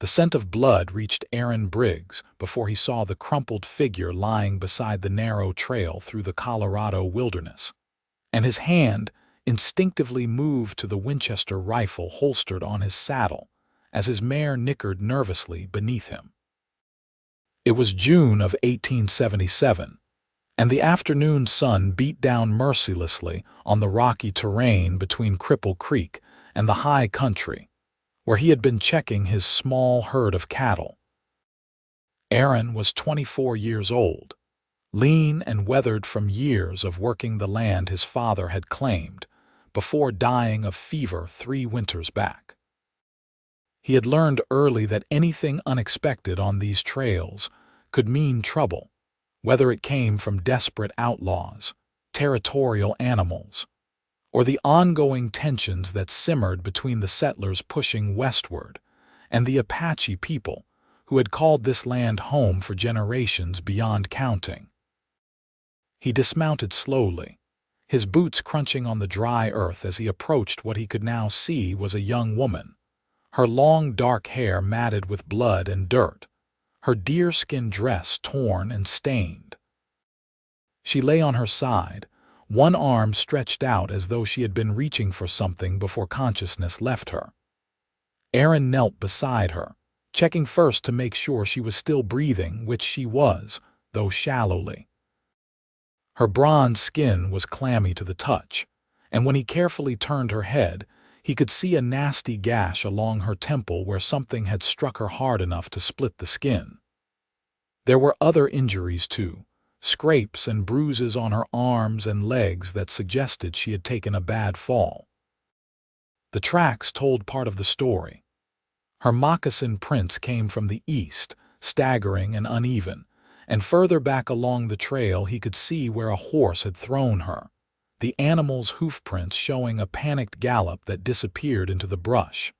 The scent of blood reached Aaron Briggs before he saw the crumpled figure lying beside the narrow trail through the Colorado wilderness, and his hand instinctively moved to the Winchester rifle holstered on his saddle as his mare nickered nervously beneath him. It was June of 1877, and the afternoon sun beat down mercilessly on the rocky terrain between Cripple Creek and the high country, where he had been checking his small herd of cattle. Aaron was 24 years old, lean and weathered from years of working the land his father had claimed before dying of fever 3 winters back. He had learned early that anything unexpected on these trails could mean trouble, whether it came from desperate outlaws, territorial animals, or the ongoing tensions that simmered between the settlers pushing westward and the Apache people who had called this land home for generations beyond counting. He dismounted slowly, his boots crunching on the dry earth as he approached what he could now see was a young woman, her long dark hair matted with blood and dirt, her deerskin dress torn and stained. She lay on her side, one arm stretched out as though she had been reaching for something before consciousness left her. Aaron knelt beside her, checking first to make sure she was still breathing, which she was, though shallowly. Her bronze skin was clammy to the touch, and when he carefully turned her head, he could see a nasty gash along her temple where something had struck her hard enough to split the skin. There were other injuries too, scrapes and bruises on her arms and legs that suggested she had taken a bad fall. The tracks told part of the story. Her moccasin prints came from the east, staggering and uneven, and further back along the trail he could see where a horse had thrown her, the animal's hoofprints showing a panicked gallop that disappeared into the brush.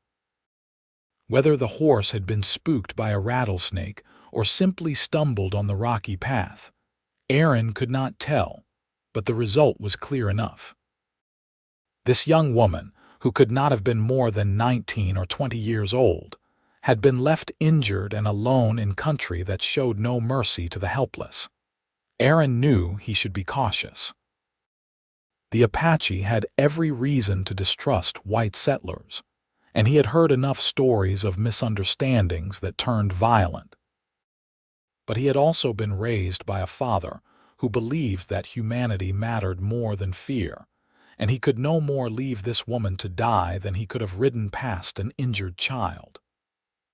Whether the horse had been spooked by a rattlesnake or simply stumbled on the rocky path, Aaron could not tell, but the result was clear enough. This young woman, who could not have been more than 19 or 20 years old, had been left injured and alone in country that showed no mercy to the helpless. Aaron knew he should be cautious. The Apache had every reason to distrust white settlers, and he had heard enough stories of misunderstandings that turned violent. But he had also been raised by a father who believed that humanity mattered more than fear, and he could no more leave this woman to die than he could have ridden past an injured child.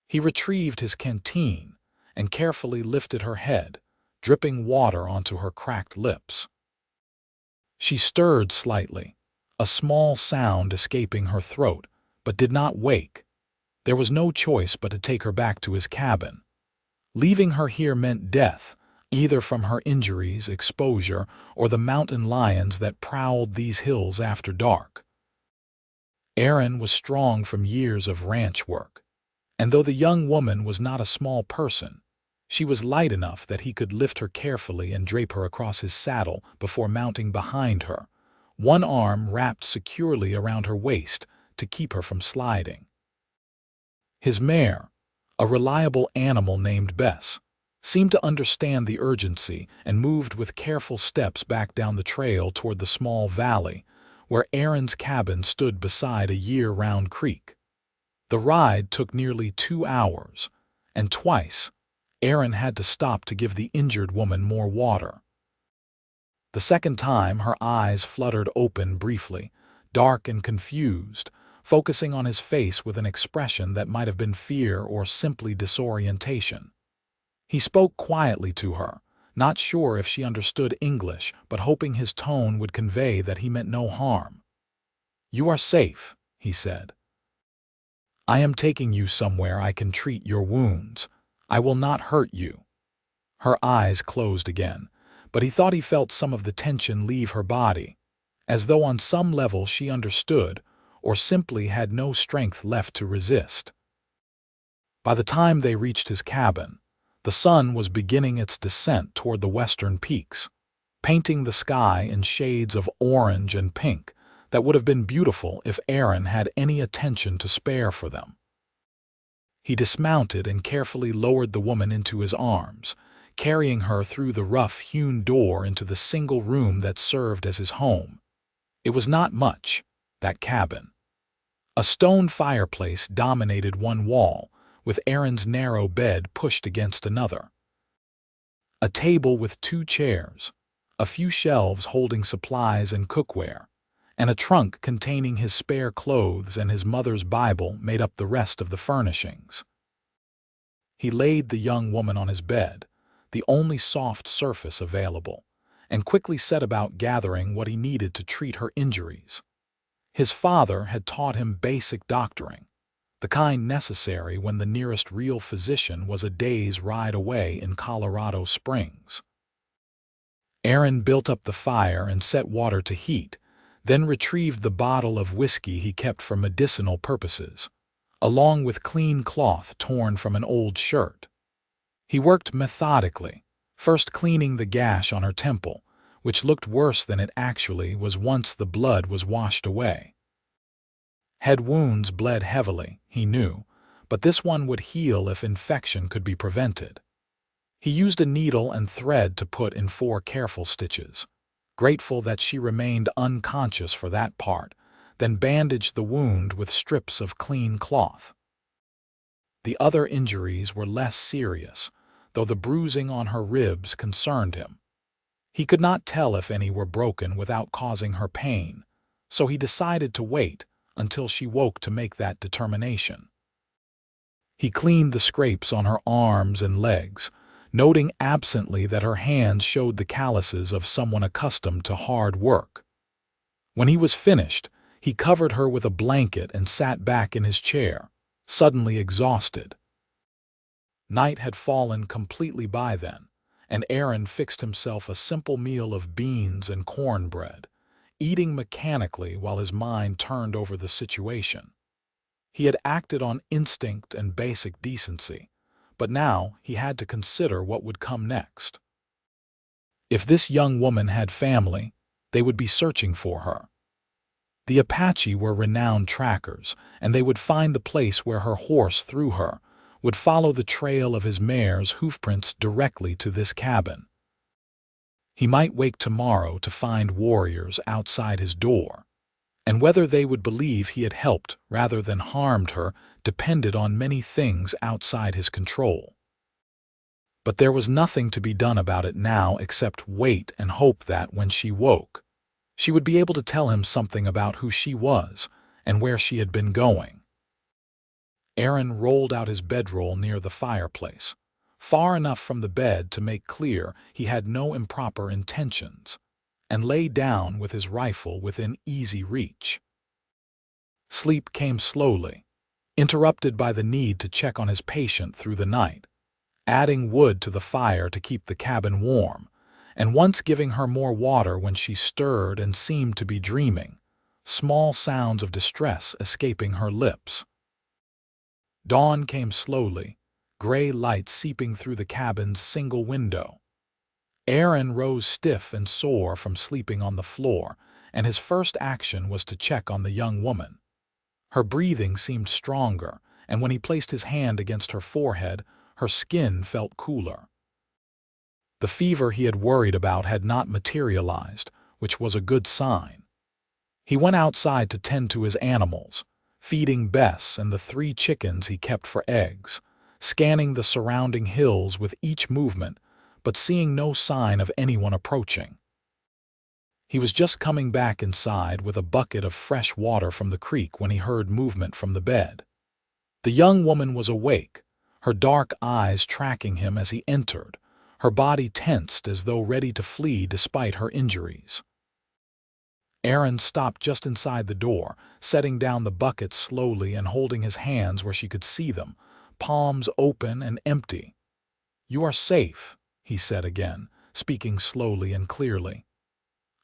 He retrieved his canteen and carefully lifted her head, dripping water onto her cracked lips. She stirred slightly, a small sound escaping her throat, but did not wake. There was no choice but to take her back to his cabin. Leaving her here meant death, either from her injuries, exposure, or the mountain lions that prowled these hills after dark. Aaron was strong from years of ranch work, and though the young woman was not a small person, she was light enough that he could lift her carefully and drape her across his saddle before mounting behind her, one arm wrapped securely around her waist to keep her from sliding. His mare, a reliable animal named Bess, seemed to understand the urgency and moved with careful steps back down the trail toward the small valley where Aaron's cabin stood beside a year-round creek. The ride took nearly 2 hours, and twice Aaron had to stop to give the injured woman more water. The second time her eyes fluttered open briefly, dark and confused, focusing on his face with an expression that might have been fear or simply disorientation. He spoke quietly to her, not sure if she understood English, but hoping his tone would convey that he meant no harm. "You are safe," he said. "I am taking you somewhere I can treat your wounds. I will not hurt you." Her eyes closed again, but he thought he felt some of the tension leave her body, as though on some level she understood or simply had no strength left to resist. By the time they reached his cabin, the sun was beginning its descent toward the western peaks, painting the sky in shades of orange and pink that would have been beautiful if Aaron had any attention to spare for them. He dismounted and carefully lowered the woman into his arms, carrying her through the rough-hewn door into the single room that served as his home. It was not much, that cabin. A stone fireplace dominated one wall, with Aaron's narrow bed pushed against another. A table with 2 chairs, a few shelves holding supplies and cookware, and a trunk containing his spare clothes and his mother's Bible made up the rest of the furnishings. He laid the young woman on his bed, the only soft surface available, and quickly set about gathering what he needed to treat her injuries. His father had taught him basic doctoring, the kind necessary when the nearest real physician was a day's ride away in Colorado Springs. Aaron built up the fire and set water to heat, then retrieved the bottle of whiskey he kept for medicinal purposes, along with clean cloth torn from an old shirt. He worked methodically, first cleaning the gash on her temple, which looked worse than it actually was once the blood was washed away. Head wounds bled heavily, he knew, but this one would heal if infection could be prevented. He used a needle and thread to put in 4 careful stitches, grateful that she remained unconscious for that part, then bandaged the wound with strips of clean cloth. The other injuries were less serious, though the bruising on her ribs concerned him. He could not tell if any were broken without causing her pain, so he decided to wait until she woke to make that determination. He cleaned the scrapes on her arms and legs, noting absently that her hands showed the calluses of someone accustomed to hard work. When he was finished, he covered her with a blanket and sat back in his chair, suddenly exhausted. Night had fallen completely by then, and Aaron fixed himself a simple meal of beans and cornbread, eating mechanically while his mind turned over the situation. He had acted on instinct and basic decency, but now he had to consider what would come next. If this young woman had family, they would be searching for her. The Apache were renowned trackers, and they would find the place where her horse threw her, would follow the trail of his mare's hoofprints directly to this cabin. He might wake tomorrow to find warriors outside his door, and whether they would believe he had helped rather than harmed her depended on many things outside his control. But there was nothing to be done about it now except wait and hope that, when she woke, she would be able to tell him something about who she was and where she had been going. Aaron rolled out his bedroll near the fireplace, far enough from the bed to make clear he had no improper intentions, and lay down with his rifle within easy reach. Sleep came slowly, interrupted by the need to check on his patient through the night, adding wood to the fire to keep the cabin warm, and once giving her more water when she stirred and seemed to be dreaming, small sounds of distress escaping her lips. Dawn came slowly, gray light seeping through the cabin's single window. Aaron rose stiff and sore from sleeping on the floor, and his first action was to check on the young woman. Her breathing seemed stronger, and when he placed his hand against her forehead, her skin felt cooler. The fever he had worried about had not materialized, which was a good sign. He went outside to tend to his animals, feeding Bess and the 3 chickens he kept for eggs, scanning the surrounding hills with each movement, but seeing no sign of anyone approaching. He was just coming back inside with a bucket of fresh water from the creek when he heard movement from the bed. The young woman was awake, her dark eyes tracking him as he entered, her body tensed as though ready to flee despite her injuries. Aaron stopped just inside the door, setting down the bucket slowly and holding his hands where she could see them, palms open and empty. "You are safe," he said again, speaking slowly and clearly.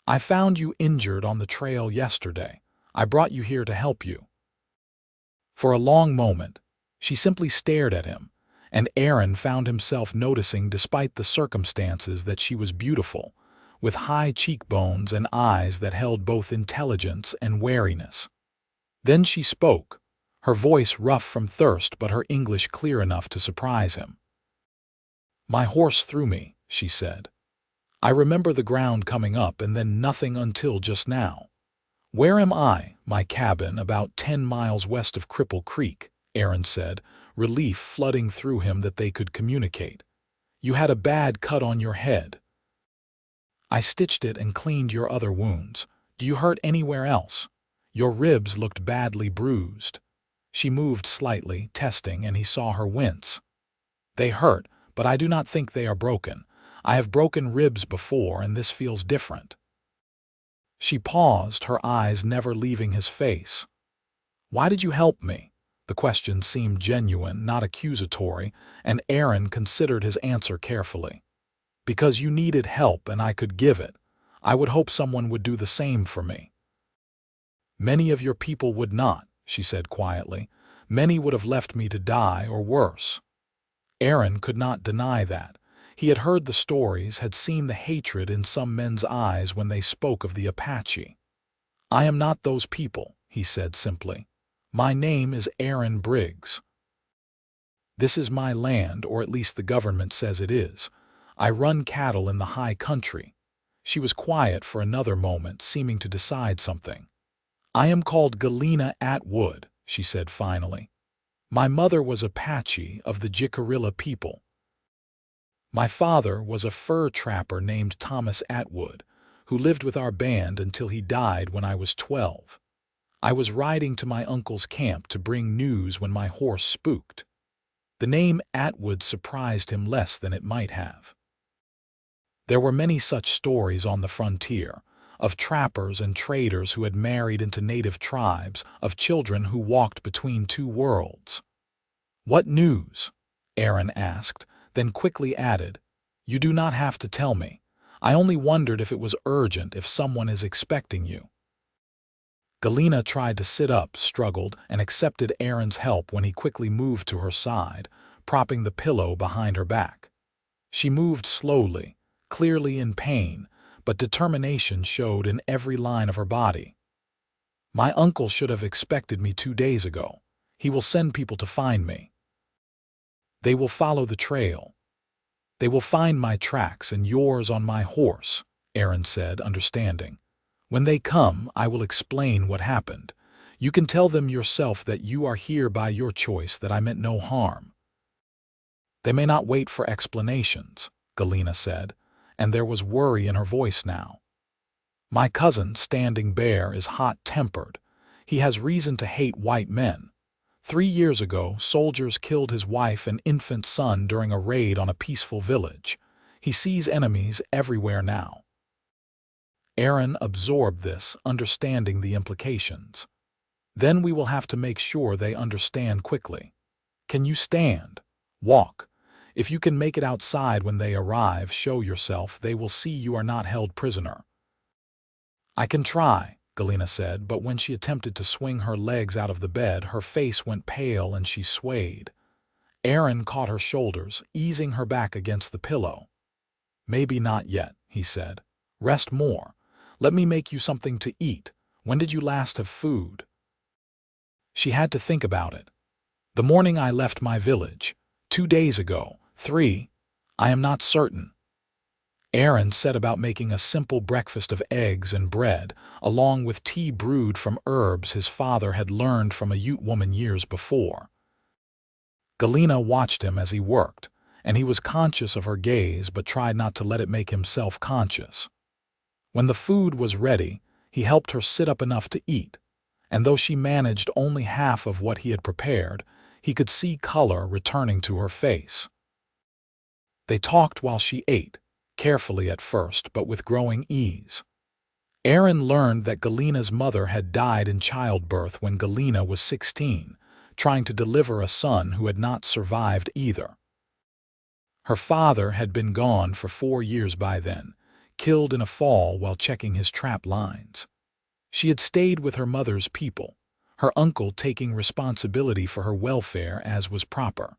"I found you injured on the trail yesterday. I brought you here to help you." For a long moment, she simply stared at him, and Aaron found himself noticing, despite the circumstances, that she was beautiful, with high cheekbones and eyes that held both intelligence and wariness. Then she spoke, her voice rough from thirst but her English clear enough to surprise him. "My horse threw me," she said. "I remember the ground coming up and then nothing until just now." "Where am I?" "My cabin, about 10 miles west of Cripple Creek," Aaron said, relief flooding through him that they could communicate. "You had a bad cut on your head." "I stitched it and cleaned your other wounds. Do you hurt anywhere else? Your ribs looked badly bruised." She moved slightly, testing, and he saw her wince. "They hurt, but I do not think they are broken. I have broken ribs before, and this feels different." She paused, her eyes never leaving his face. "Why did you help me?" The question seemed genuine, not accusatory, and Aaron considered his answer carefully. "Because you needed help and I could give it. I would hope someone would do the same for me." "Many of your people would not," she said quietly. "Many would have left me to die or worse." Aaron could not deny that. He had heard the stories, had seen the hatred in some men's eyes when they spoke of the Apache. "I am not those people," he said simply. "My name is Aaron Briggs. This is my land, or at least the government says it is. I run cattle in the high country." She was quiet for another moment, seeming to decide something. "I am called Galena Atwood," she said finally. "My mother was Apache of the Jicarilla people. My father was a fur trapper named Thomas Atwood, who lived with our band until he died when I was 12. I was riding to my uncle's camp to bring news when my horse spooked." The name Atwood surprised him less than it might have. There were many such stories on the frontier, of trappers and traders who had married into native tribes, of children who walked between two worlds. "What news?" Aaron asked, then quickly added, "You do not have to tell me. I only wondered if it was urgent, if someone is expecting you." Galena tried to sit up, struggled, and accepted Aaron's help when he quickly moved to her side, propping the pillow behind her back. She moved slowly, clearly in pain, but determination showed in every line of her body. "My uncle should have expected me 2 days ago. He will send people to find me. They will follow the trail. They will find my tracks and yours on my horse," Aaron said, understanding. "When they come, I will explain what happened. You can tell them yourself that you are here by your choice, that I meant no harm." "They may not wait for explanations," Galena said, and there was worry in her voice now. "My cousin, Standing Bear, is hot-tempered. He has reason to hate white men. 3 years ago, soldiers killed his wife and infant son during a raid on a peaceful village. He sees enemies everywhere now." Aaron absorbed this, understanding the implications. "Then we will have to make sure they understand quickly. Can you stand? Walk. If you can make it outside when they arrive, show yourself. They will see you are not held prisoner." "I can try," Galena said, but when she attempted to swing her legs out of the bed, her face went pale and she swayed. Aaron caught her shoulders, easing her back against the pillow. "Maybe not yet," he said. "Rest more. Let me make you something to eat. When did you last have food?" She had to think about it. "The morning I left my village. 2 days ago. 3. I am not certain." Aaron set about making a simple breakfast of eggs and bread, along with tea brewed from herbs his father had learned from a Ute woman years before. Galena watched him as he worked, and he was conscious of her gaze but tried not to let it make him self-conscious. When the food was ready, he helped her sit up enough to eat, and though she managed only half of what he had prepared, he could see color returning to her face. They talked while she ate, carefully at first but with growing ease. Aaron learned that Galena's mother had died in childbirth when Galena was 16, trying to deliver a son who had not survived either. Her father had been gone for 4 years by then, killed in a fall while checking his trap lines. She had stayed with her mother's people, her uncle taking responsibility for her welfare as was proper.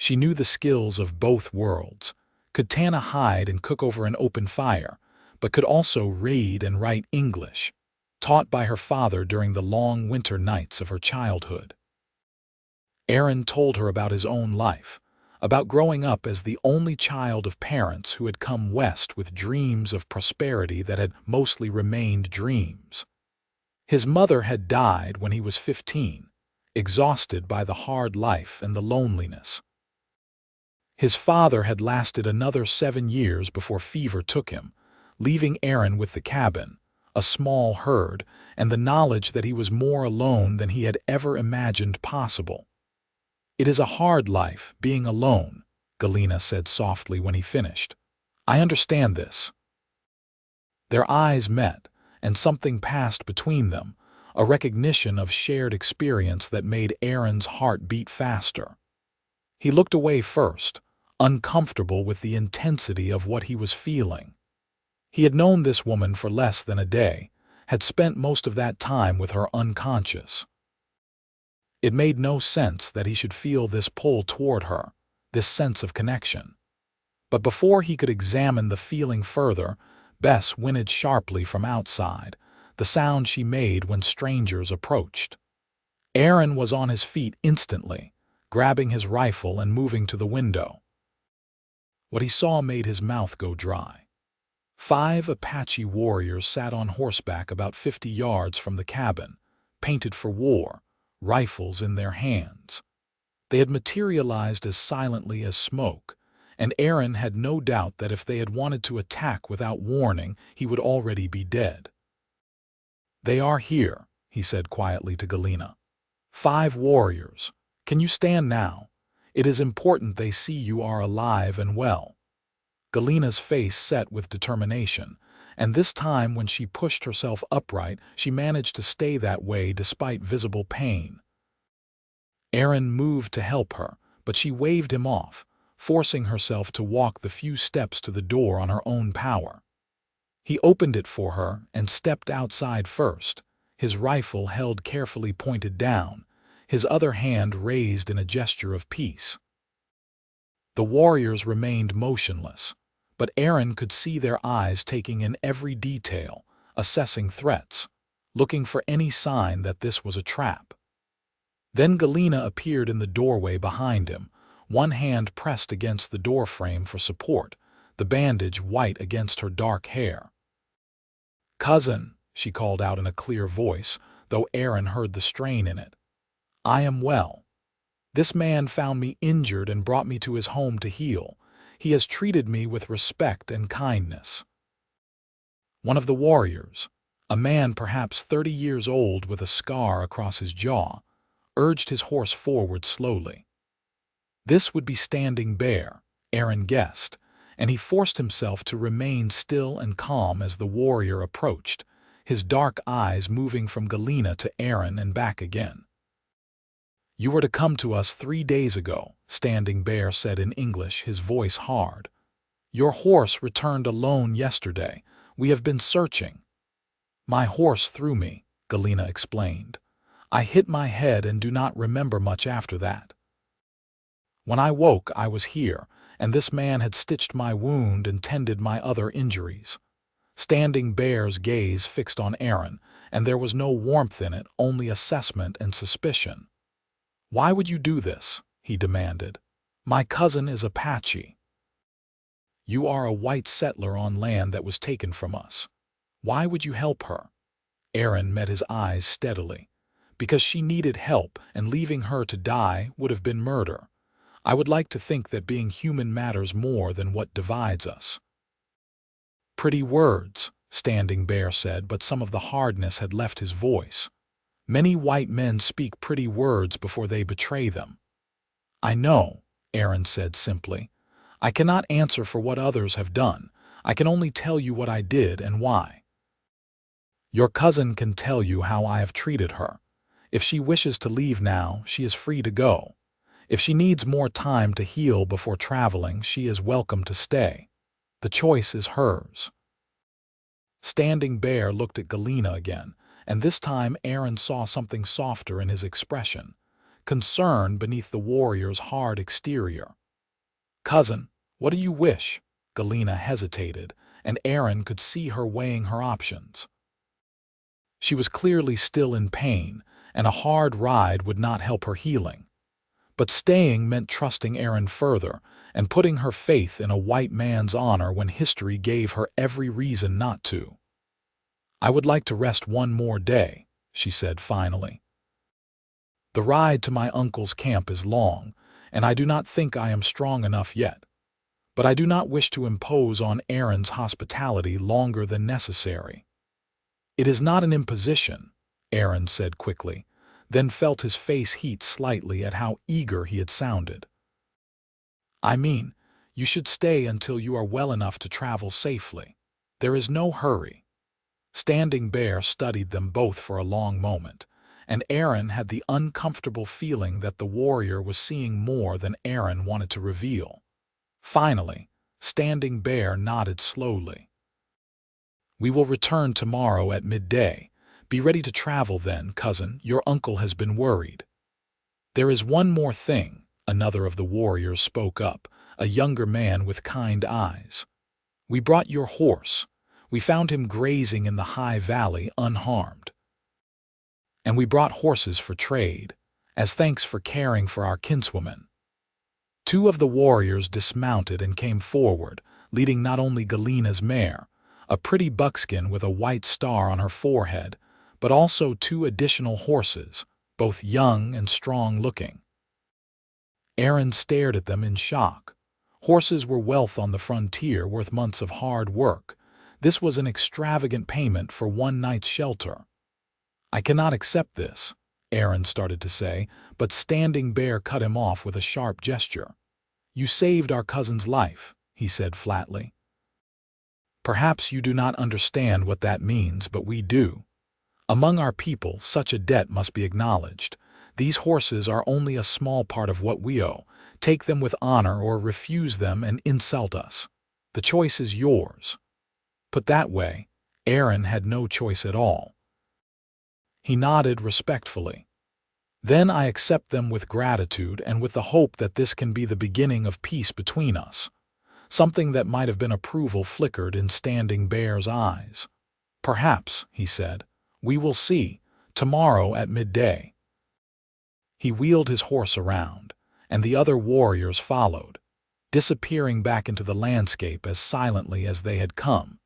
She knew the skills of both worlds, could tan a hide and cook over an open fire, but could also read and write English. taught by her father during the long winter nights of her childhood. Aaron told her about his own life, about growing up as the only child of parents who had come west with dreams of prosperity that had mostly remained dreams. His mother had died when he was 15, exhausted by the hard life and the loneliness. His father had lasted another 7 years before fever took him, leaving Aaron with the cabin, a small herd, and the knowledge that he was more alone than he had ever imagined possible. "It is a hard life, being alone," Galena said softly when he finished. "I understand this." Their eyes met, and something passed between them, a recognition of shared experience that made Aaron's heart beat faster. He looked away first, uncomfortable with the intensity of what he was feeling. He had known this woman for less than a day, had spent most of that time with her unconscious. It made no sense that he should feel this pull toward her, this sense of connection. But before he could examine the feeling further, Bess whinnied sharply from outside, the sound she made when strangers approached. Aaron was on his feet instantly, grabbing his rifle and moving to the window. What he saw made his mouth go dry. 5 Apache warriors sat on horseback about 50 yards from the cabin, painted for war, rifles in their hands. They had materialized as silently as smoke, and Aaron had no doubt that if they had wanted to attack without warning, he would already be dead. "They are here," he said quietly to Galena. 5 warriors. Can you stand now? It is important they see you are alive and well." Galena's face set with determination, and this time when she pushed herself upright, she managed to stay that way despite visible pain. Aaron moved to help her, but she waved him off, forcing herself to walk the few steps to the door on her own power. He opened it for her and stepped outside first, his rifle held carefully pointed down, his other hand raised in a gesture of peace. The warriors remained motionless, but Aaron could see their eyes taking in every detail, assessing threats, looking for any sign that this was a trap. Then Galena appeared in the doorway behind him, one hand pressed against the doorframe for support, the bandage white against her dark hair. "Cousin," she called out in a clear voice, though Aaron heard the strain in it. "I am well. This man found me injured and brought me to his home to heal. He has treated me with respect and kindness." One of the warriors, a man perhaps 30 years old with a scar across his jaw, urged his horse forward slowly. This would be Standing Bear, Aaron guessed, and he forced himself to remain still and calm as the warrior approached, his dark eyes moving from Galena to Aaron and back again. "You were to come to us 3 days ago," Standing Bear said in English, his voice hard. "Your horse returned alone yesterday. We have been searching." "My horse threw me," Galena explained. "I hit my head and do not remember much after that. When I woke, I was here, and this man had stitched my wound and tended my other injuries." Standing Bear's gaze fixed on Aaron, and there was no warmth in it, only assessment and suspicion. "Why would you do this?" he demanded. "My cousin is Apache. You are a white settler on land that was taken from us. Why would you help her?" Aaron met his eyes steadily. "Because she needed help, and leaving her to die would have been murder. I would like to think that being human matters more than what divides us." "Pretty words," Standing Bear said, but some of the hardness had left his voice. "Many white men speak pretty words before they betray them." "I know," Aaron said simply. "I cannot answer for what others have done. I can only tell you what I did and why. Your cousin can tell you how I have treated her. If she wishes to leave now, she is free to go. If she needs more time to heal before traveling, she is welcome to stay. The choice is hers." Standing Bear looked at Galena again, and this time Aaron saw something softer in his expression, concern beneath the warrior's hard exterior. "Cousin, what do you wish?" Galena hesitated, and Aaron could see her weighing her options. She was clearly still in pain, and a hard ride would not help her healing. But staying meant trusting Aaron further and putting her faith in a white man's honor when history gave her every reason not to. "I would like to rest one more day," she said finally. "The ride to my uncle's camp is long, and I do not think I am strong enough yet. But I do not wish to impose on Aaron's hospitality longer than necessary." "It is not an imposition," Aaron said quickly, then felt his face heat slightly at how eager he had sounded. "I mean, you should stay until you are well enough to travel safely. There is no hurry." Standing Bear studied them both for a long moment, and Aaron had the uncomfortable feeling that the warrior was seeing more than Aaron wanted to reveal. Finally, Standing Bear nodded slowly. "We will return tomorrow at midday. Be ready to travel then, cousin. Your uncle has been worried." "There is one more thing," another of the warriors spoke up, a younger man with kind eyes. "We brought your horse. We found him grazing in the high valley unharmed. And we brought horses for trade, as thanks for caring for our kinswoman." Two of the warriors dismounted and came forward, leading not only Galena's mare, a pretty buckskin with a white star on her forehead, but also two additional horses, both young and strong-looking. Aaron stared at them in shock. Horses were wealth on the frontier, worth months of hard work. This was an extravagant payment for one night's shelter. "I cannot accept this," Aaron started to say, but Standing Bear cut him off with a sharp gesture. "You saved our cousin's life," he said flatly. "Perhaps you do not understand what that means, but we do. Among our people, such a debt must be acknowledged. These horses are only a small part of what we owe. Take them with honor or refuse them and insult us. The choice is yours." Put that way, Aaron had no choice at all. He nodded respectfully. "Then I accept them with gratitude and with the hope that this can be the beginning of peace between us." Something that might have been approval flickered in Standing Bear's eyes. "Perhaps," he said. "We will see, tomorrow at midday." He wheeled his horse around, and the other warriors followed, disappearing back into the landscape as silently as they had come,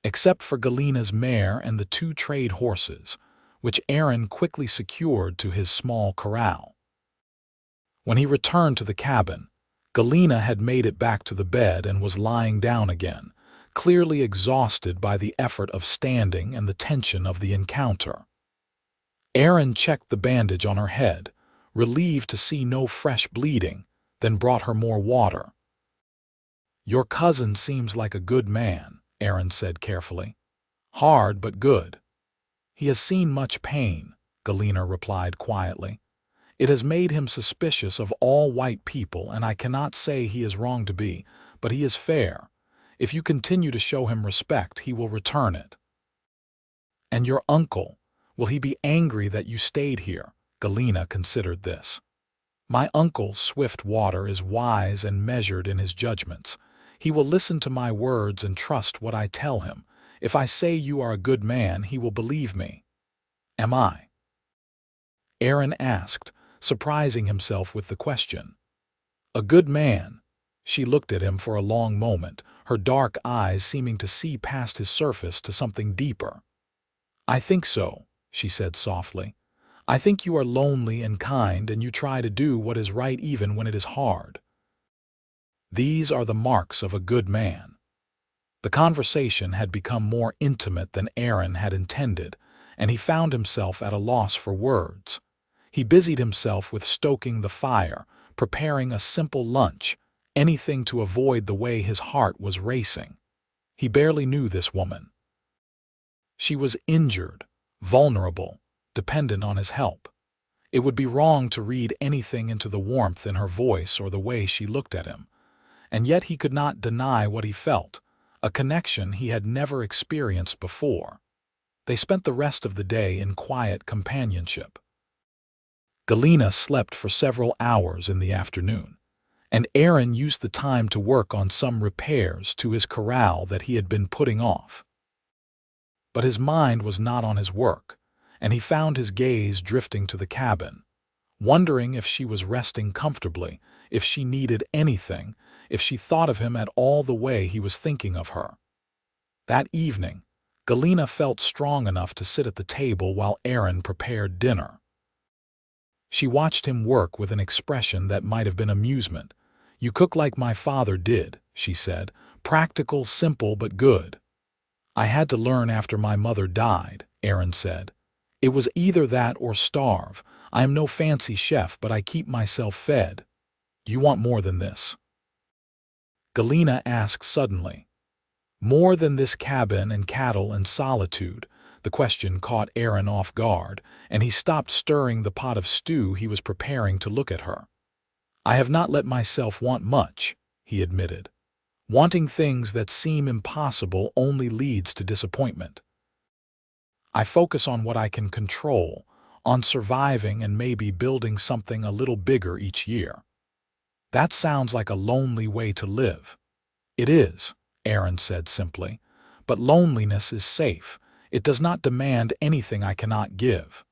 except for Galena's mare and the two trade horses, which Aaron quickly secured to his small corral. When he returned to the cabin, Galena had made it back to the bed and was lying down again, clearly exhausted by the effort of standing and the tension of the encounter. Aaron checked the bandage on her head, relieved to see no fresh bleeding, then brought her more water. "Your cousin seems like a good man," Aaron said carefully. "Hard but good." "He has seen much pain," Galena replied quietly. "It has made him suspicious of all white people, and I cannot say he is wrong to be, but he is fair. If you continue to show him respect, he will return it." "And your uncle, will he be angry that you stayed here?" Galena considered this. "My uncle, Swiftwater, is wise and measured in his judgments. He will listen to my words and trust what I tell him. If I say you are a good man, he will believe me." "Am I?" Aaron asked, surprising himself with the question. "A good man?" She looked at him for a long moment, her dark eyes seeming to see past his surface to something deeper. "I think so," she said softly. "I think you are lonely and kind, and you try to do what is right even when it is hard. These are the marks of a good man." The conversation had become more intimate than Aaron had intended, and he found himself at a loss for words. He busied himself with stoking the fire, preparing a simple lunch, anything to avoid the way his heart was racing. He barely knew this woman. She was injured, vulnerable, dependent on his help. It would be wrong to read anything into the warmth in her voice or the way she looked at him, and yet he could not deny what he felt, a connection he had never experienced before. They spent the rest of the day in quiet companionship. Galena slept for several hours in the afternoon, and Aaron used the time to work on some repairs to his corral that he had been putting off. But his mind was not on his work, and he found his gaze drifting to the cabin, wondering if she was resting comfortably, if she needed anything, if she thought of him at all the way he was thinking of her. That evening, Galena felt strong enough to sit at the table while Aaron prepared dinner. She watched him work with an expression that might have been amusement. "You cook like my father did," she said. "Practical, simple, but good." "I had to learn after my mother died," Aaron said. "It was either that or starve. I am no fancy chef, but I keep myself fed. You want more than this?" Galena asked suddenly. "More than this cabin and cattle and solitude?" The question caught Aaron off guard, and he stopped stirring the pot of stew he was preparing to look at her. "I have not let myself want much," he admitted. "Wanting things that seem impossible only leads to disappointment. I focus on what I can control, on surviving and maybe building something a little bigger each year." "That sounds like a lonely way to live." "It is," Aaron said simply, "but loneliness is safe. It does not demand anything I cannot give."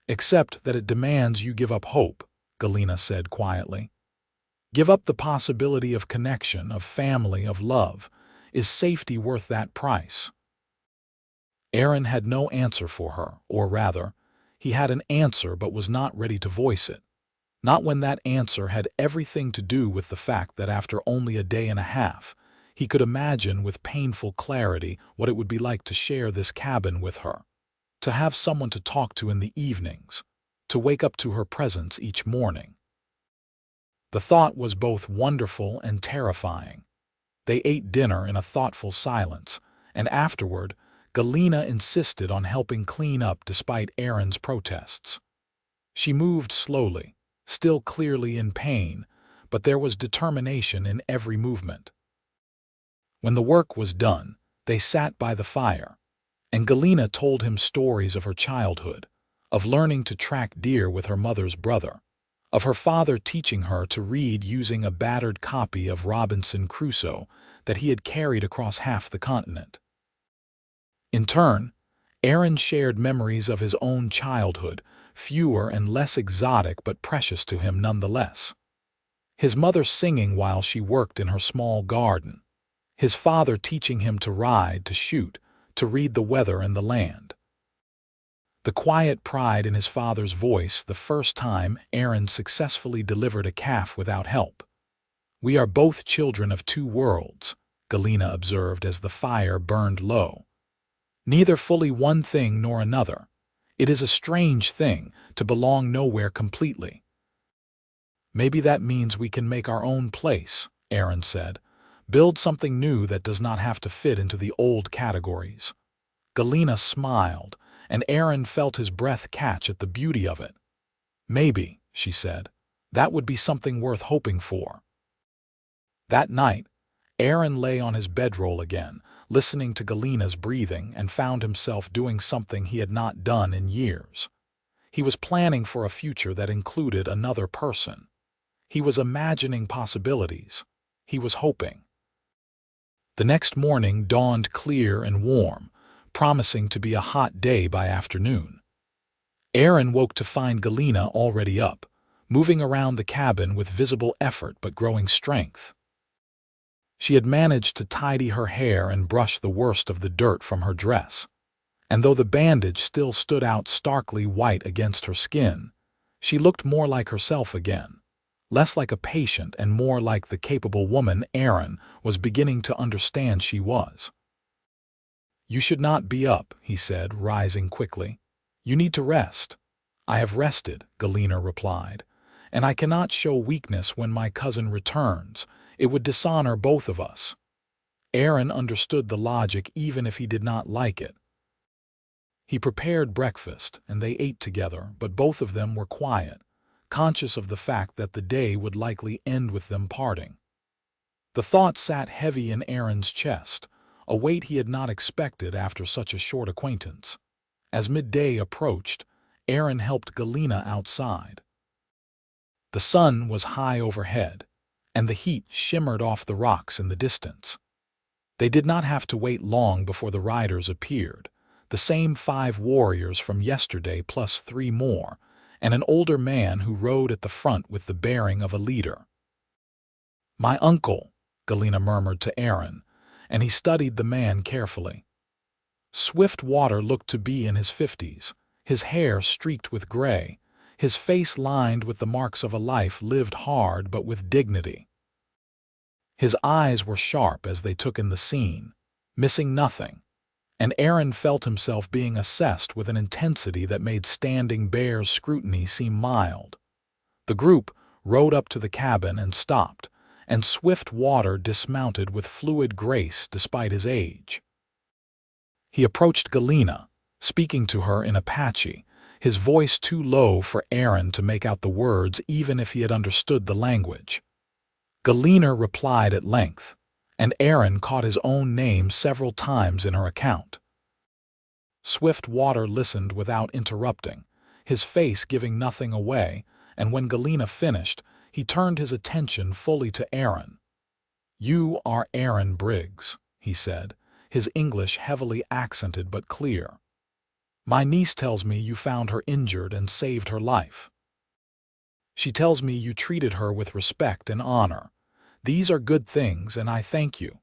"Except that it demands you give up hope," Galena said quietly. "Give up the possibility of connection, of family, of love. Is safety worth that price?" Aaron had no answer for her, or rather, he had an answer but was not ready to voice it. Not when that answer had everything to do with the fact that after only a day and a half, he could imagine with painful clarity what it would be like to share this cabin with her, to have someone to talk to in the evenings, to wake up to her presence each morning. The thought was both wonderful and terrifying. They ate dinner in a thoughtful silence, and afterward, Galena insisted on helping clean up despite Aaron's protests. She moved slowly, still clearly in pain, but there was determination in every movement. When the work was done, they sat by the fire, and Galena told him stories of her childhood, of learning to track deer with her mother's brother, of her father teaching her to read using a battered copy of Robinson Crusoe that he had carried across half the continent. In turn, Aaron shared memories of his own childhood, fewer and less exotic but precious to him nonetheless. His mother singing while she worked in her small garden. His father teaching him to ride, to shoot, to read the weather and the land. The quiet pride in his father's voice the first time Aaron successfully delivered a calf without help. "We are both children of two worlds," Galena observed as the fire burned low. "Neither fully one thing nor another. It is a strange thing to belong nowhere completely." "Maybe that means we can make our own place," Aaron said. "Build something new that does not have to fit into the old categories." Galena smiled, and Aaron felt his breath catch at the beauty of it. "Maybe," she said, "that would be something worth hoping for." That night, Aaron lay on his bedroll again, listening to Galena's breathing, and found himself doing something he had not done in years. He was planning for a future that included another person. He was imagining possibilities. He was hoping. The next morning dawned clear and warm, promising to be a hot day by afternoon. Aaron woke to find Galena already up, moving around the cabin with visible effort but growing strength. She had managed to tidy her hair and brush the worst of the dirt from her dress, and though the bandage still stood out starkly white against her skin, she looked more like herself again, less like a patient and more like the capable woman Aaron was beginning to understand she was. "You should not be up," he said, rising quickly. "You need to rest." "I have rested," Galena replied, "and I cannot show weakness when my cousin returns. It would dishonor both of us." Aaron understood the logic even if he did not like it. He prepared breakfast, and they ate together, but both of them were quiet, conscious of the fact that the day would likely end with them parting. The thought sat heavy in Aaron's chest, a weight he had not expected after such a short acquaintance. As midday approached, Aaron helped Galena outside. The sun was high overhead, and the heat shimmered off the rocks in the distance. They did not have to wait long before the riders appeared, the same 5 warriors from yesterday plus 3 more, and an older man who rode at the front with the bearing of a leader. "My uncle," Galena murmured to Aaron, and he studied the man carefully. Swiftwater looked to be in his 50s, his hair streaked with gray, his face lined with the marks of a life lived hard but with dignity. His eyes were sharp as they took in the scene, missing nothing, and Aaron felt himself being assessed with an intensity that made Standing Bear's scrutiny seem mild. The group rode up to the cabin and stopped, and Swiftwater dismounted with fluid grace despite his age. He approached Galena, speaking to her in Apache, his voice too low for Aaron to make out the words even if he had understood the language. Galena replied at length, and Aaron caught his own name several times in her account. Swiftwater listened without interrupting, his face giving nothing away, and when Galena finished, he turned his attention fully to Aaron. "You are Aaron Briggs," he said, his English heavily accented but clear. "My niece tells me you found her injured and saved her life. She tells me you treated her with respect and honor. These are good things, and I thank you."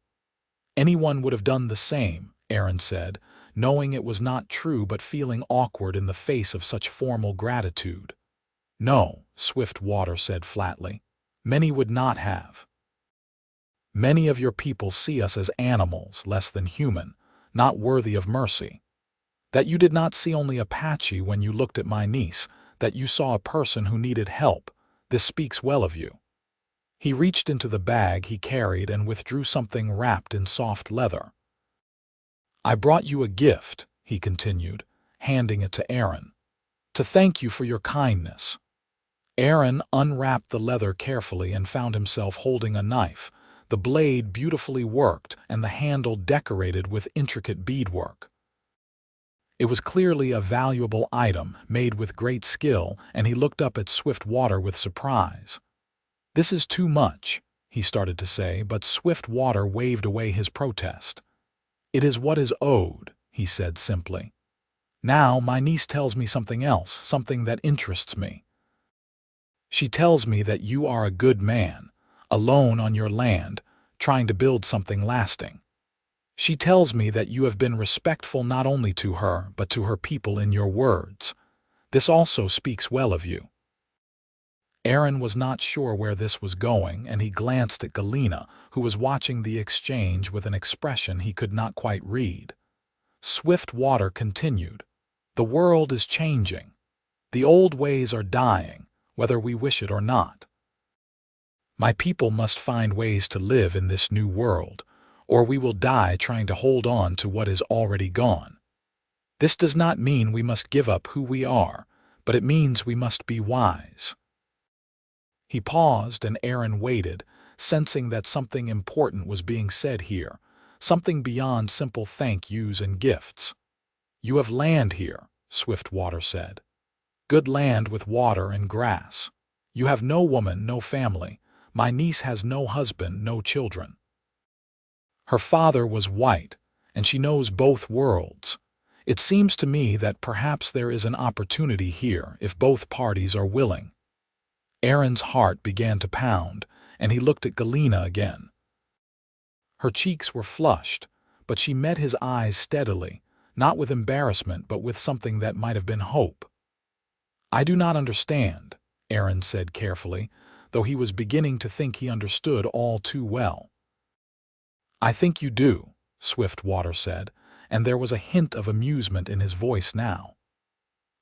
"Anyone would have done the same," Aaron said, knowing it was not true but feeling awkward in the face of such formal gratitude. "No," Swiftwater said flatly. "Many would not have. Many of your people see us as animals, less than human, not worthy of mercy. That you did not see only Apache when you looked at my niece, that you saw a person who needed help, this speaks well of you." He reached into the bag he carried and withdrew something wrapped in soft leather. "I brought you a gift," he continued, handing it to Aaron, "to thank you for your kindness." Aaron unwrapped the leather carefully and found himself holding a knife, the blade beautifully worked and the handle decorated with intricate beadwork. It was clearly a valuable item made with great skill, and he looked up at Swiftwater with surprise. "This is too much," he started to say, but Swiftwater waved away his protest. "It is what is owed," he said simply. "Now my niece tells me something else, something that interests me. She tells me that you are a good man, alone on your land, trying to build something lasting. She tells me that you have been respectful not only to her, but to her people in your words. This also speaks well of you." Aaron was not sure where this was going, and he glanced at Galena, who was watching the exchange with an expression he could not quite read. Swiftwater continued, "The world is changing. The old ways are dying, whether we wish it or not. My people must find ways to live in this new world, or we will die trying to hold on to what is already gone. This does not mean we must give up who we are, but it means we must be wise." He paused, and Aaron waited, sensing that something important was being said here, something beyond simple thank yous and gifts. "You have land here," Swiftwater said. "Good land with water and grass. You have no woman, no family. My niece has no husband, no children. Her father was white, and she knows both worlds. It seems to me that perhaps there is an opportunity here if both parties are willing." Aaron's heart began to pound, and he looked at Galena again. Her cheeks were flushed, but she met his eyes steadily, not with embarrassment but with something that might have been hope. "I do not understand," Aaron said carefully, though he was beginning to think he understood all too well. "I think you do," Swiftwater said, and there was a hint of amusement in his voice now.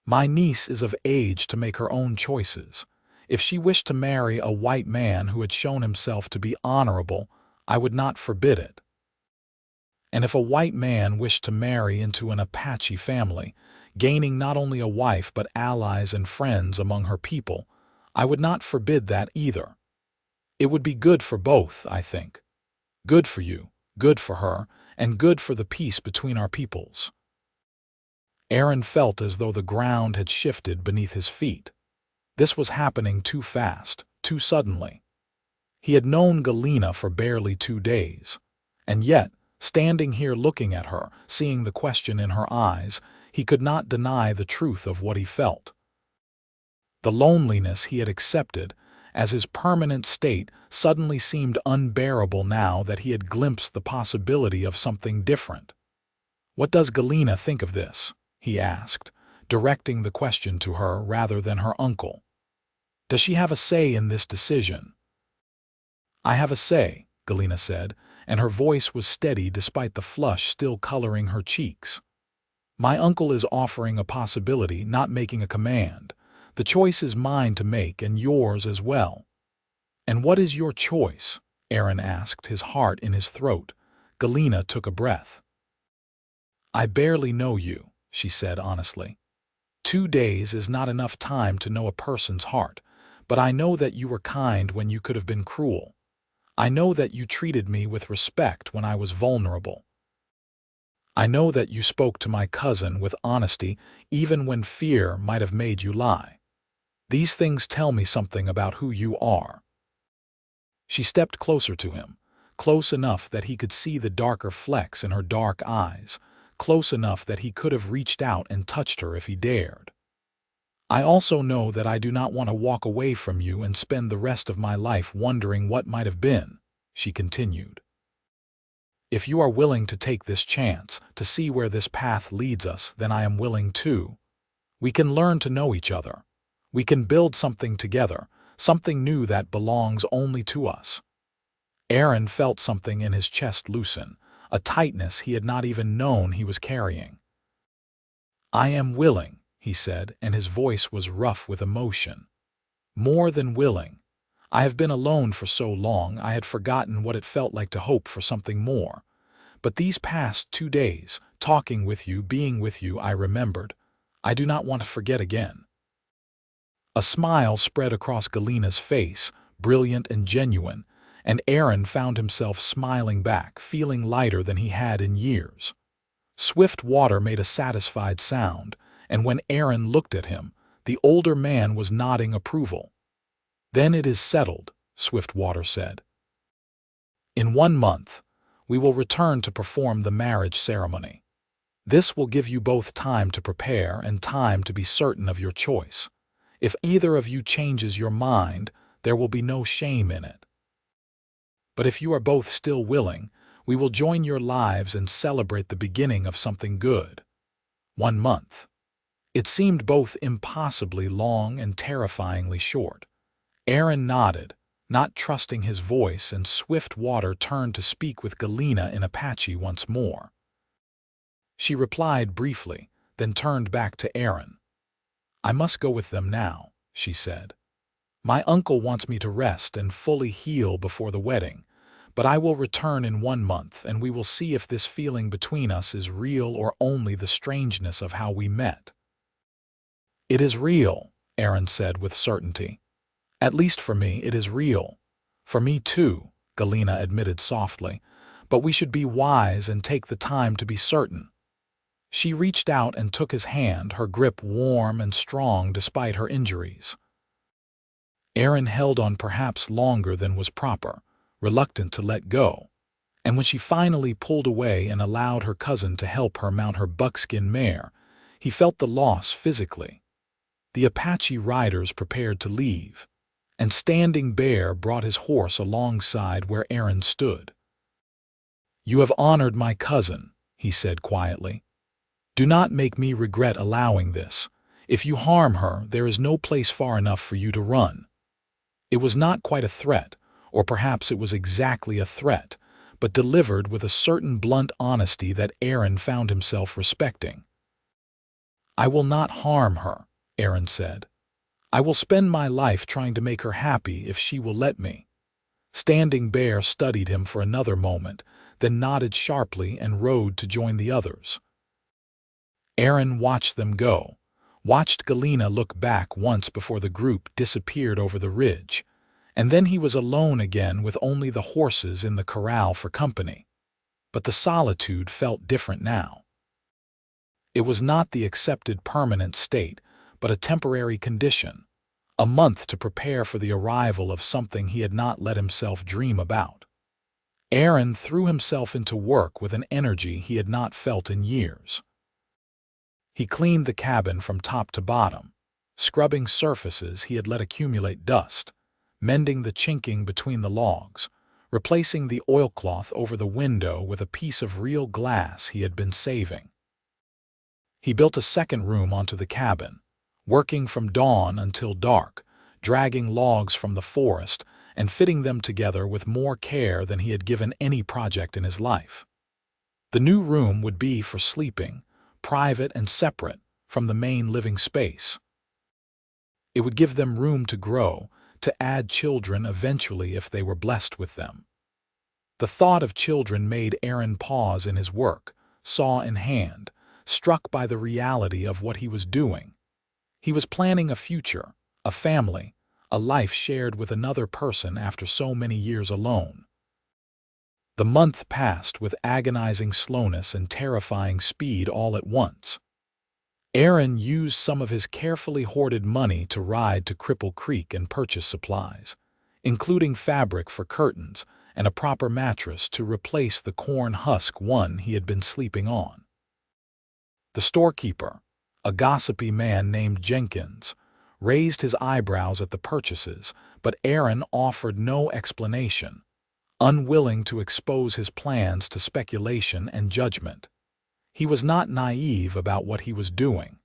"My niece is of age to make her own choices. If she wished to marry a white man who had shown himself to be honorable, I would not forbid it. And if a white man wished to marry into an Apache family, gaining not only a wife but allies and friends among her people, I would not forbid that either. It would be good for both, I think. Good for you, good for her, and good for the peace between our peoples." Aaron felt as though the ground had shifted beneath his feet. This was happening too fast, too suddenly. He had known Galena for barely 2 days, and yet Standing here looking at her, seeing the question in her eyes, he could not deny the truth of what he felt. The loneliness he had accepted as his permanent state suddenly seemed unbearable now that he had glimpsed the possibility of something different. "What does Galena think of this?" he asked, directing the question to her rather than her uncle. "Does she have a say in this decision?" "I have a say," Galena said, and her voice was steady despite the flush still coloring her cheeks. "My uncle is offering a possibility, not making a command. The choice is mine to make, and yours as well." "And what is your choice?" Aaron asked, his heart in his throat. Galena took a breath. "I barely know you," she said honestly. 2 days is not enough time to know a person's heart, but I know that you were kind when you could have been cruel. I know that you treated me with respect when I was vulnerable. I know that you spoke to my cousin with honesty even when fear might have made you lie. These things tell me something about who you are." She stepped closer to him, close enough that he could see the darker flecks in her dark eyes, close enough that he could have reached out and touched her if he dared. "I also know that I do not want to walk away from you and spend the rest of my life wondering what might have been," she continued. "If you are willing to take this chance, to see where this path leads us, then I am willing too. We can learn to know each other. We can build something together, something new that belongs only to us." Aaron felt something in his chest loosen, a tightness he had not even known he was carrying. "I am willing," he said, and his voice was rough with emotion. "More than willing. I have been alone for so long I had forgotten what it felt like to hope for something more. But these past 2 days, talking with you, being with you, I remembered. I do not want to forget again." A smile spread across Galena's face, brilliant and genuine, and Aaron found himself smiling back, feeling lighter than he had in years. Swift Water made a satisfied sound, and when Aaron looked at him, the older man was nodding approval. "Then it is settled," Swift Water said. "In 1 month, we will return to perform the marriage ceremony. This will give you both time to prepare and time to be certain of your choice. If either of you changes your mind, there will be no shame in it. But if you are both still willing, we will join your lives and celebrate the beginning of something good." 1 month. It seemed both impossibly long and terrifyingly short. Aaron nodded, not trusting his voice, and Swift Water turned to speak with Galena in Apache once more. She replied briefly, then turned back to Aaron. "I must go with them now," she said. "My uncle wants me to rest and fully heal before the wedding, but I will return in 1 month and we will see if this feeling between us is real or only the strangeness of how we met." "It is real," Aaron said with certainty. "At least for me, it is real." "For me too," Galena admitted softly, "but we should be wise and take the time to be certain." She reached out and took his hand, her grip warm and strong despite her injuries. Aaron held on perhaps longer than was proper, reluctant to let go, and when she finally pulled away and allowed her cousin to help her mount her buckskin mare, he felt the loss physically. The Apache riders prepared to leave, and Standing Bear brought his horse alongside where Aaron stood. "You have honored my cousin," he said quietly. "Do not make me regret allowing this. If you harm her, there is no place far enough for you to run." It was not quite a threat, or perhaps it was exactly a threat, but delivered with a certain blunt honesty that Aaron found himself respecting. "I will not harm her," Aaron said. "I will spend my life trying to make her happy if she will let me." Standing Bear studied him for another moment, then nodded sharply and rode to join the others. Aaron watched them go, watched Galena look back once before the group disappeared over the ridge, and then he was alone again with only the horses in the corral for company. But the solitude felt different now. It was not the accepted permanent state, but a temporary condition, a month to prepare for the arrival of something he had not let himself dream about. Aaron threw himself into work with an energy he had not felt in years. He cleaned the cabin from top to bottom, scrubbing surfaces he had let accumulate dust, mending the chinking between the logs, replacing the oilcloth over the window with a piece of real glass he had been saving. He built a second room onto the cabin, working from dawn until dark, dragging logs from the forest and fitting them together with more care than he had given any project in his life. The new room would be for sleeping, private and separate from the main living space. It would give them room to grow, to add children eventually if they were blessed with them. The thought of children made Aaron pause in his work, saw in hand, struck by the reality of what he was doing. He was planning a future, a family, a life shared with another person after so many years alone. The month passed with agonizing slowness and terrifying speed all at once. Aaron used some of his carefully hoarded money to ride to Cripple Creek and purchase supplies, including fabric for curtains and a proper mattress to replace the corn husk one he had been sleeping on. The storekeeper, a gossipy man named Jenkins, raised his eyebrows at the purchases, but Aaron offered no explanation, unwilling to expose his plans to speculation and judgment. He was not naive about what he was doing.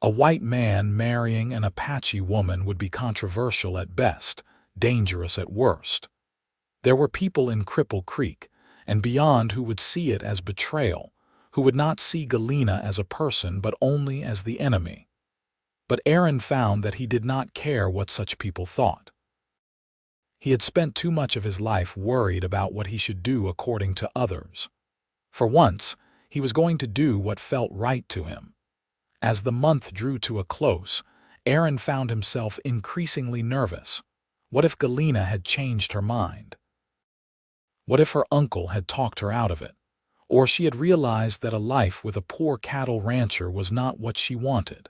A white man marrying an Apache woman would be controversial at best, dangerous at worst. There were people in Cripple Creek and beyond who would see it as betrayal, who would not see Galena as a person but only as the enemy. But Aaron found that he did not care what such people thought. He had spent too much of his life worried about what he should do according to others. For once, he was going to do what felt right to him. As the month drew to a close, Aaron found himself increasingly nervous. What if Galena had changed her mind? What if her uncle had talked her out of it? Or she had realized that a life with a poor cattle rancher was not what she wanted?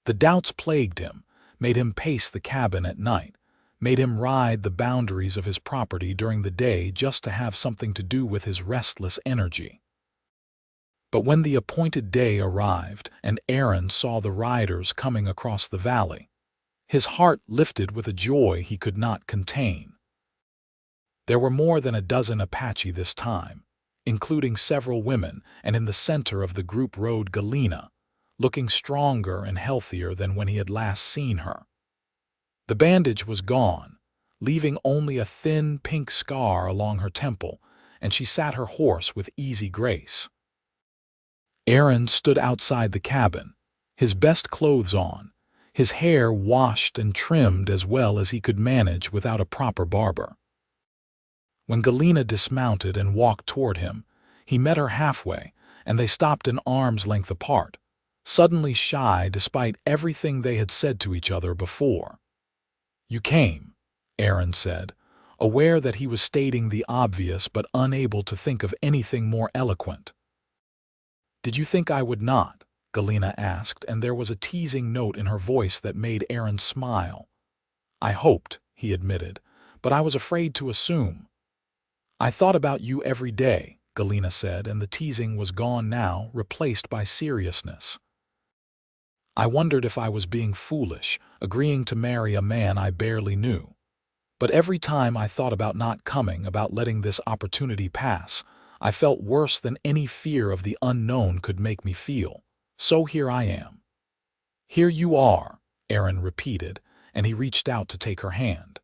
The doubts plagued him, made him pace the cabin at night, made him ride the boundaries of his property during the day just to have something to do with his restless energy. But when the appointed day arrived and Aaron saw the riders coming across the valley, his heart lifted with a joy he could not contain. There were more than a dozen Apache this time, including several women, and in the center of the group rode Galena, looking stronger and healthier than when he had last seen her. The bandage was gone, leaving only a thin pink scar along her temple, and she sat her horse with easy grace. Aaron stood outside the cabin, his best clothes on, his hair washed and trimmed as well as he could manage without a proper barber. When Galena dismounted and walked toward him, he met her halfway, and they stopped an arm's length apart, suddenly shy despite everything they had said to each other before. "You came," Aaron said, aware that he was stating the obvious but unable to think of anything more eloquent. "Did you think I would not?" Galena asked, and there was a teasing note in her voice that made Aaron smile. "I hoped," he admitted, "but I was afraid to assume." "I thought about you every day," Galena said, and the teasing was gone now, replaced by seriousness. "I wondered if I was being foolish, agreeing to marry a man I barely knew. But every time I thought about not coming, about letting this opportunity pass, I felt worse than any fear of the unknown could make me feel. So here I am." "Here you are," Aaron repeated, and he reached out to take her hand.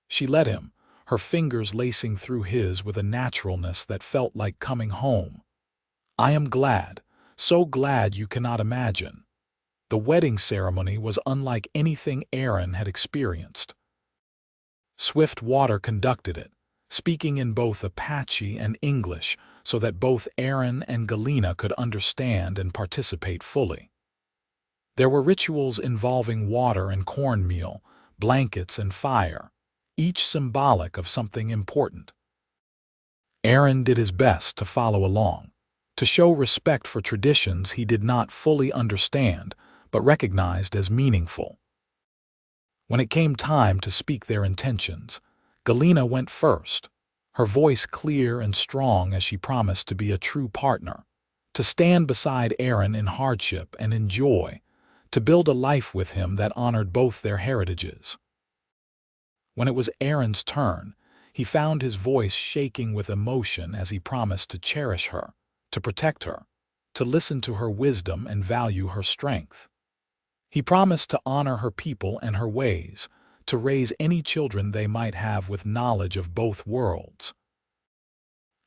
She let him, her fingers lacing through his with a naturalness that felt like coming home. "I am glad, so glad you cannot imagine." The wedding ceremony was unlike anything Aaron had experienced. Swift Water conducted it, speaking in both Apache and English so that both Aaron and Galena could understand and participate fully. There were rituals involving water and cornmeal, blankets and fire, each symbolic of something important. Aaron did his best to follow along, to show respect for traditions he did not fully understand but recognized as meaningful. When it came time to speak their intentions, Galena went first, her voice clear and strong as she promised to be a true partner, to stand beside Aaron in hardship and in joy, to build a life with him that honored both their heritages. When it was Aaron's turn, he found his voice shaking with emotion as he promised to cherish her, to protect her, to listen to her wisdom and value her strength. He promised to honor her people and her ways, to raise any children they might have with knowledge of both worlds.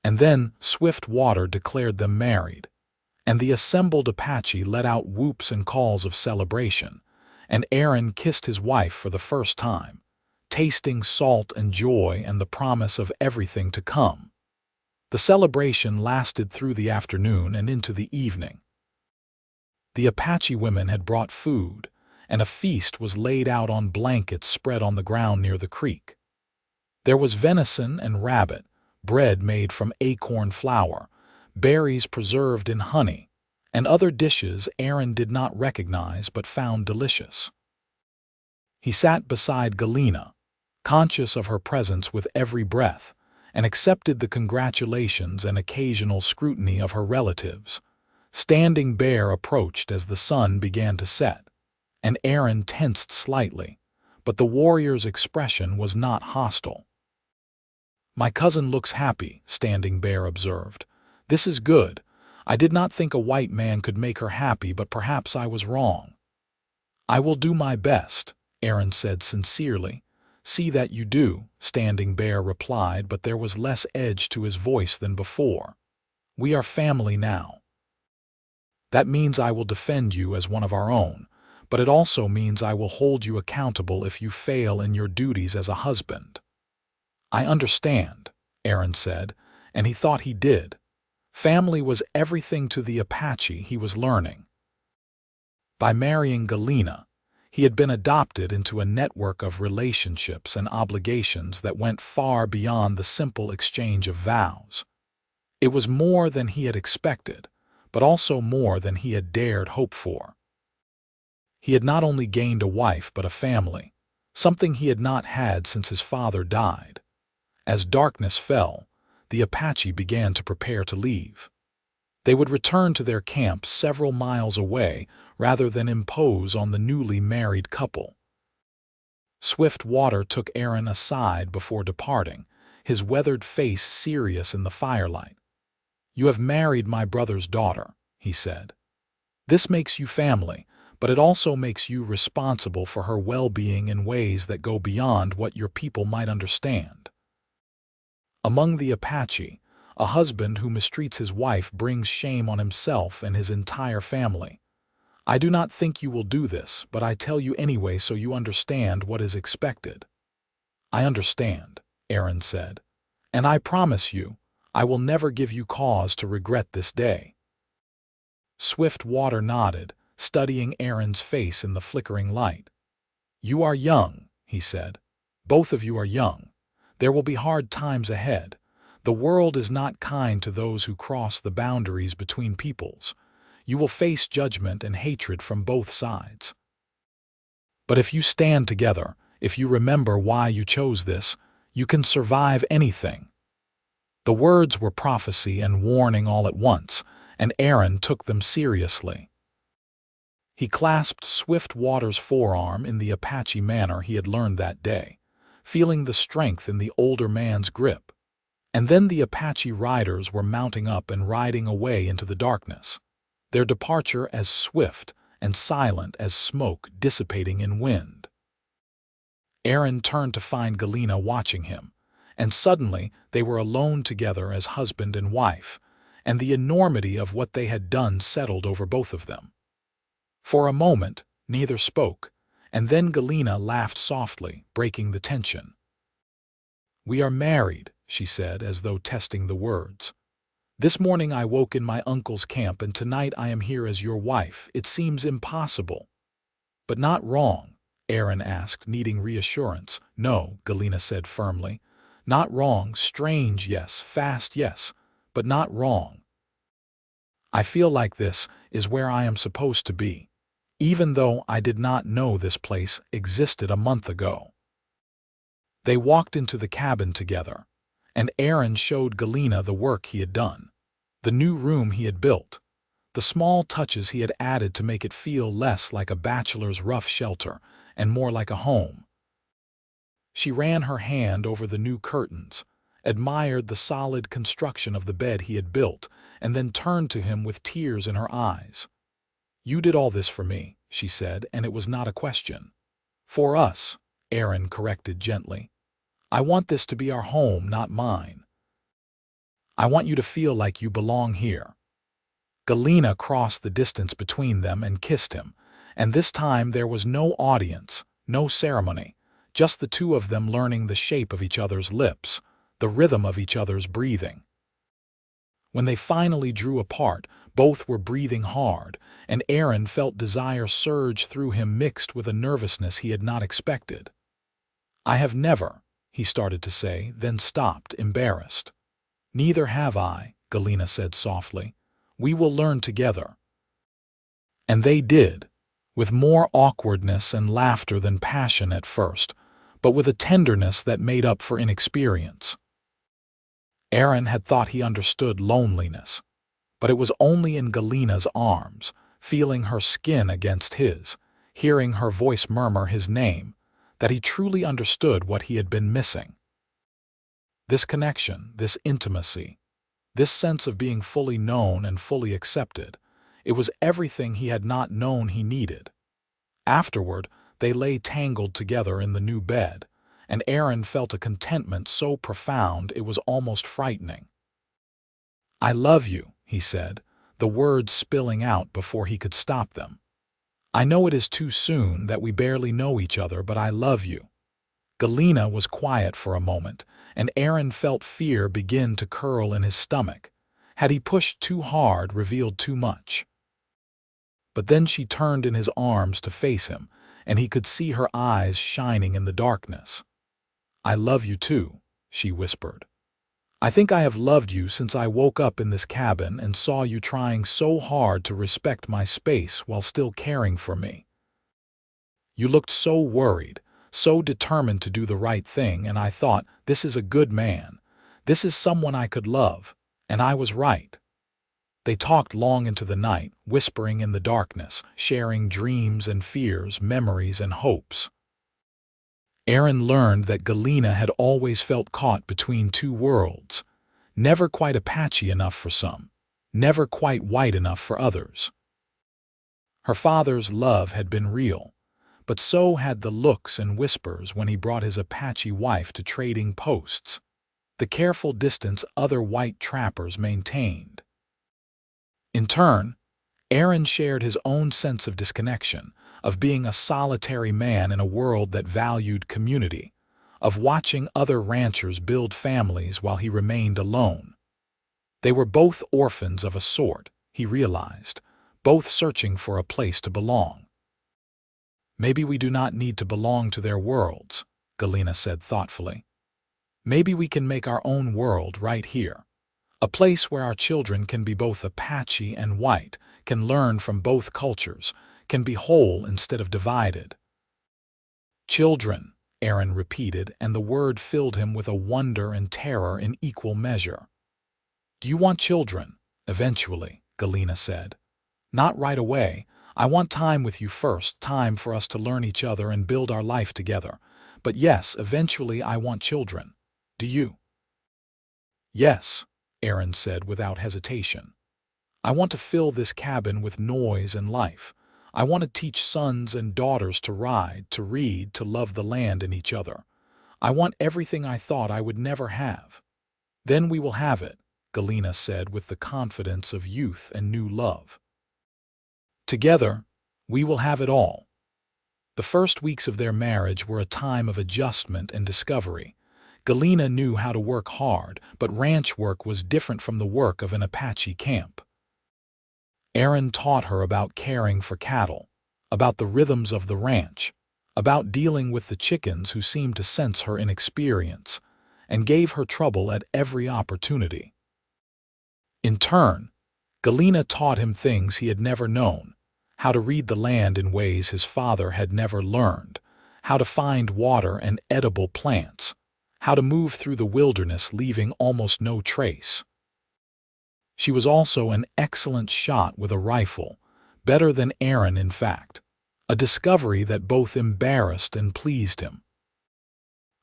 And then swift water declared them married, and the assembled Apache let out whoops and calls of celebration, and Aaron kissed his wife for the first time, tasting salt and joy and the promise of everything to come. The celebration lasted through the afternoon and into the evening. The Apache women had brought food, and a feast was laid out on blankets spread on the ground near the creek. There was venison and rabbit, bread made from acorn flour, berries preserved in honey, and other dishes Aaron did not recognize but found delicious. He sat beside Galena, conscious of her presence with every breath, and accepted the congratulations and occasional scrutiny of her relatives. Standing Bear approached as the sun began to set, and Aaron tensed slightly, but the warrior's expression was not hostile. "My cousin looks happy," Standing Bear observed. "This is good. I did not think a white man could make her happy, but perhaps I was wrong." "I will do my best," Aaron said sincerely. "See that you do," Standing Bear replied, but there was less edge to his voice than before. "We are family now. That means I will defend you as one of our own, but it also means I will hold you accountable if you fail in your duties as a husband." "I understand," Aaron said, and he thought he did. Family was everything to the Apache he was learning. By marrying Galena, he had been adopted into a network of relationships and obligations that went far beyond the simple exchange of vows. It was more than he had expected, but also more than he had dared hope for. He had not only gained a wife but a family, something he had not had since his father died. As darkness fell, the Apache began to prepare to leave. They would return to their camp several miles away rather than impose on the newly married couple. Swift Water took Aaron aside before departing, his weathered face serious in the firelight. "You have married my brother's daughter," he said. "This makes you family, but it also makes you responsible for her well-being in ways that go beyond what your people might understand." Among the Apache, a husband who mistreats his wife brings shame on himself and his entire family. "I do not think you will do this, but I tell you anyway so you understand what is expected." "I understand," Aaron said, "and I promise you, I will never give you cause to regret this day." Swift Water nodded, studying Aaron's face in the flickering light. "You are young," he said. "Both of you are young. There will be hard times ahead. The world is not kind to those who cross the boundaries between peoples. You will face judgment and hatred from both sides. But if you stand together, if you remember why you chose this, you can survive anything." The words were prophecy and warning all at once, and Aaron took them seriously. He clasped Swift Water's forearm in the Apache manner he had learned that day, feeling the strength in the older man's grip. And then the Apache riders were mounting up and riding away into the darkness, their departure as swift and silent as smoke dissipating in wind. Aaron turned to find Galena watching him, and suddenly they were alone together as husband and wife, and the enormity of what they had done settled over both of them. For a moment, neither spoke, and then Galena laughed softly, breaking the tension. "We are married," she said, as though testing the words. "This morning I woke in my uncle's camp, and tonight I am here as your wife. It seems impossible." "But not wrong?" Aaron asked, needing reassurance. "No," Galena said firmly. "Not wrong, strange, yes, fast, yes, but not wrong. I feel like this is where I am supposed to be, even though I did not know this place existed a month ago." They walked into the cabin together, and Aaron showed Galena the work he had done, the new room he had built, the small touches he had added to make it feel less like a bachelor's rough shelter and more like a home. She ran her hand over the new curtains, admired the solid construction of the bed he had built, and then turned to him with tears in her eyes. "You did all this for me," she said, "and it was not a question." "For us," Aaron corrected gently. "I want this to be our home, not mine. I want you to feel like you belong here." Galena crossed the distance between them and kissed him, and this time there was no audience, no ceremony, just the two of them learning the shape of each other's lips, the rhythm of each other's breathing. When they finally drew apart, both were breathing hard, and Aaron felt desire surge through him mixed with a nervousness he had not expected. "I have never," he started to say, then stopped, embarrassed. "Neither have I," Galena said softly. "We will learn together." And they did, with more awkwardness and laughter than passion at first, but with a tenderness that made up for inexperience. Aaron had thought he understood loneliness, but it was only in Galena's arms, feeling her skin against his, hearing her voice murmur his name, that he truly understood what he had been missing. This connection, this intimacy, this sense of being fully known and fully accepted, it was everything he had not known he needed. Afterward, they lay tangled together in the new bed, and Aaron felt a contentment so profound it was almost frightening. "I love you," he said, the words spilling out before he could stop them. "I know it is too soon, that we barely know each other, but I love you." Galena was quiet for a moment, and Aaron felt fear begin to curl in his stomach. Had he pushed too hard, revealed too much? But then she turned in his arms to face him, and he could see her eyes shining in the darkness. "I love you too," she whispered. "I think I have loved you since I woke up in this cabin and saw you trying so hard to respect my space while still caring for me. You looked so worried, so determined to do the right thing, and I thought, this is a good man. This is someone I could love, and I was right." They talked long into the night, whispering in the darkness, sharing dreams and fears, memories and hopes. Aaron learned that Galena had always felt caught between two worlds, never quite Apache enough for some, never quite white enough for others. Her father's love had been real, but so had the looks and whispers when he brought his Apache wife to trading posts, the careful distance other white trappers maintained. In turn, Aaron shared his own sense of disconnection, of being a solitary man in a world that valued community, of watching other ranchers build families while he remained alone. They were both orphans of a sort, he realized, both searching for a place to belong. "Maybe we do not need to belong to their worlds," Galena said thoughtfully. "Maybe we can make our own world right here. A place where our children can be both Apache and white, can learn from both cultures, can be whole instead of divided." "Children," Aaron repeated, and the word filled him with a wonder and terror in equal measure. "Do you want children?" "Eventually," Galena said. "Not right away. I want time with you first, time for us to learn each other and build our life together. But yes, eventually I want children. Do you?" "Yes," Aaron said without hesitation. "I want to fill this cabin with noise and life. I want to teach sons and daughters to ride, to read, to love the land and each other. I want everything I thought I would never have." "Then we will have it," Galena said with the confidence of youth and new love. "Together, we will have it all." The first weeks of their marriage were a time of adjustment and discovery. Galena knew how to work hard, but ranch work was different from the work of an Apache camp. Aaron taught her about caring for cattle, about the rhythms of the ranch, about dealing with the chickens who seemed to sense her inexperience, and gave her trouble at every opportunity. In turn, Galena taught him things he had never known, how to read the land in ways his father had never learned, how to find water and edible plants, how to move through the wilderness leaving almost no trace. She was also an excellent shot with a rifle, better than Aaron in fact, a discovery that both embarrassed and pleased him.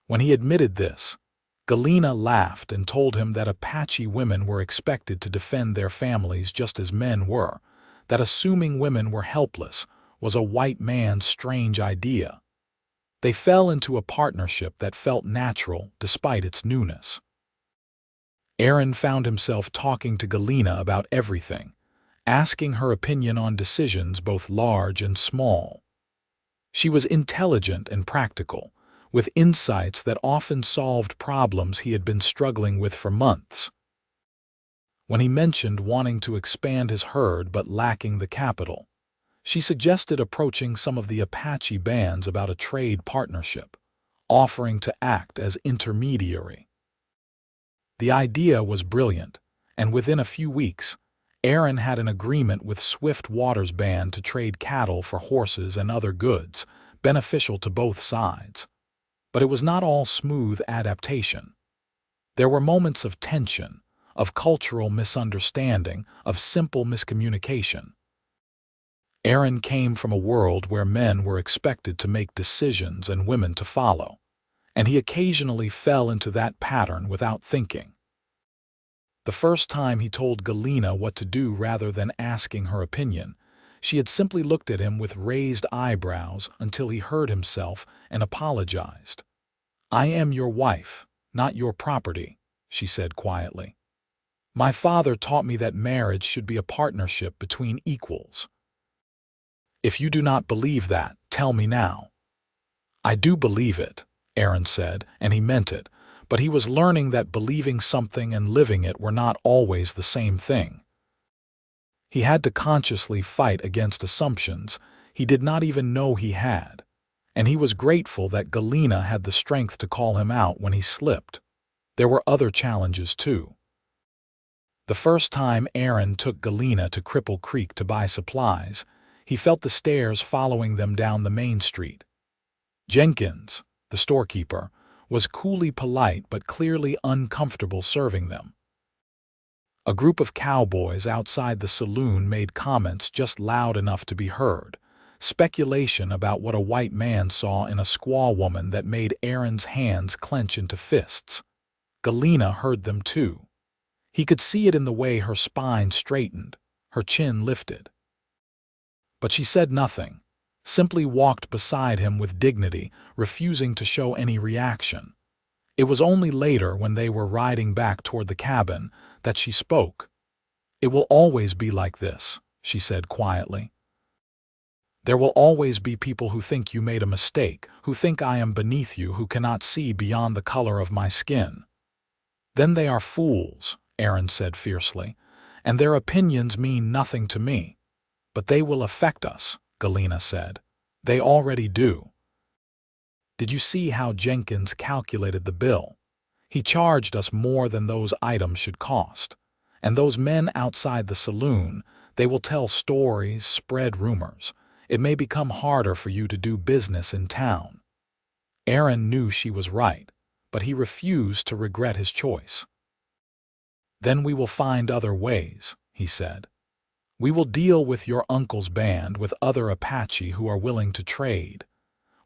When he admitted this, Galena laughed and told him that Apache women were expected to defend their families just as men were, that assuming women were helpless was a white man's strange idea. They fell into a partnership that felt natural despite its newness. Aaron found himself talking to Galena about everything, asking her opinion on decisions both large and small. She was intelligent and practical, with insights that often solved problems he had been struggling with for months. When he mentioned wanting to expand his herd but lacking the capital, she suggested approaching some of the Apache bands about a trade partnership, offering to act as intermediary. The idea was brilliant, and within a few weeks, Aaron had an agreement with Swift Water's band to trade cattle for horses and other goods, beneficial to both sides. But it was not all smooth adaptation. There were moments of tension, of cultural misunderstanding, of simple miscommunication. Aaron came from a world where men were expected to make decisions and women to follow, and he occasionally fell into that pattern without thinking. The first time he told Galena what to do rather than asking her opinion, she had simply looked at him with raised eyebrows until he heard himself and apologized. "I am your wife, not your property," she said quietly. "My father taught me that marriage should be a partnership between equals. If you do not believe that, tell me now." "I do believe it," Aaron said, and he meant it, but he was learning that believing something and living it were not always the same thing. He had to consciously fight against assumptions he did not even know he had, and he was grateful that Galena had the strength to call him out when he slipped. There were other challenges too. The first time Aaron took Galena to Cripple Creek to buy supplies, he felt the stares following them down the main street. Jenkins, the storekeeper, was coolly polite but clearly uncomfortable serving them. A group of cowboys outside the saloon made comments just loud enough to be heard, speculation about what a white man saw in a squaw woman that made Aaron's hands clench into fists. Galena heard them too. He could see it in the way her spine straightened, her chin lifted. But she said nothing, simply walked beside him with dignity, refusing to show any reaction. It was only later, when they were riding back toward the cabin, that she spoke. "It will always be like this," she said quietly. "There will always be people who think you made a mistake, who think I am beneath you, who cannot see beyond the color of my skin." "Then they are fools," Aaron said fiercely, "and their opinions mean nothing to me." "But they will affect us," Galena said. "They already do. Did you see how Jenkins calculated the bill? He charged us more than those items should cost. And those men outside the saloon, they will tell stories, spread rumors. It may become harder for you to do business in town." Aaron knew she was right, but he refused to regret his choice. "Then we will find other ways," he said. "We will deal with your uncle's band, with other Apache who are willing to trade.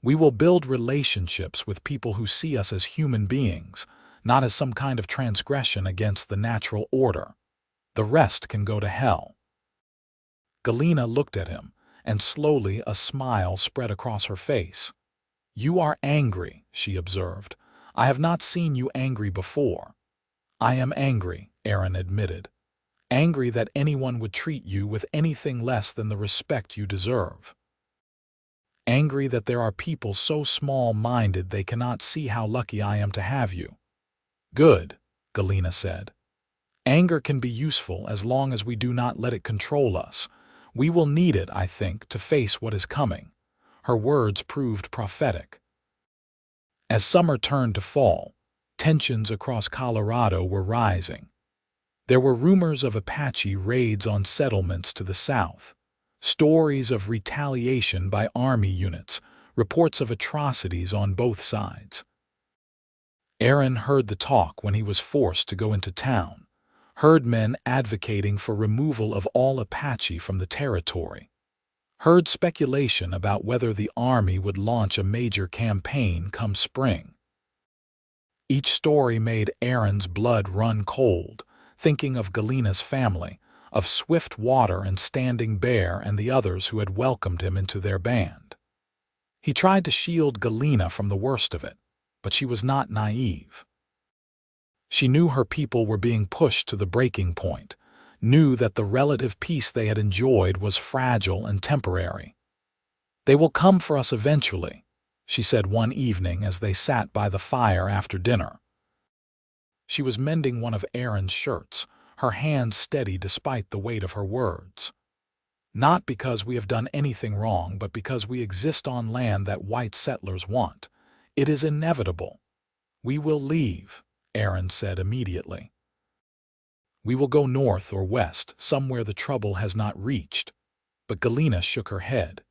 We will build relationships with people who see us as human beings, not as some kind of transgression against the natural order. The rest can go to hell." Galena looked at him, and slowly a smile spread across her face. "You are angry," she observed. "I have not seen you angry before." "I am angry," Aaron admitted. "Angry that anyone would treat you with anything less than the respect you deserve. Angry that there are people so small-minded they cannot see how lucky I am to have you." "Good," Galena said. "Anger can be useful as long as we do not let it control us. We will need it, I think, to face what is coming." Her words proved prophetic. As summer turned to fall, tensions across Colorado were rising. There were rumors of Apache raids on settlements to the south, stories of retaliation by army units, reports of atrocities on both sides. Aaron heard the talk when he was forced to go into town, heard men advocating for removal of all Apache from the territory, heard speculation about whether the army would launch a major campaign come spring. Each story made Aaron's blood run cold, thinking of Galena's family, of Swift Water and Standing Bear and the others who had welcomed him into their band. He tried to shield Galena from the worst of it, but she was not naive. She knew her people were being pushed to the breaking point, knew that the relative peace they had enjoyed was fragile and temporary. "They will come for us eventually," she said one evening as they sat by the fire after dinner. She was mending one of Aaron's shirts, her hand steady despite the weight of her words. "Not because we have done anything wrong, but because we exist on land that white settlers want. It is inevitable. We will leave," Aaron said immediately. "We will go north or west, somewhere the trouble has not reached." But Galena shook her head.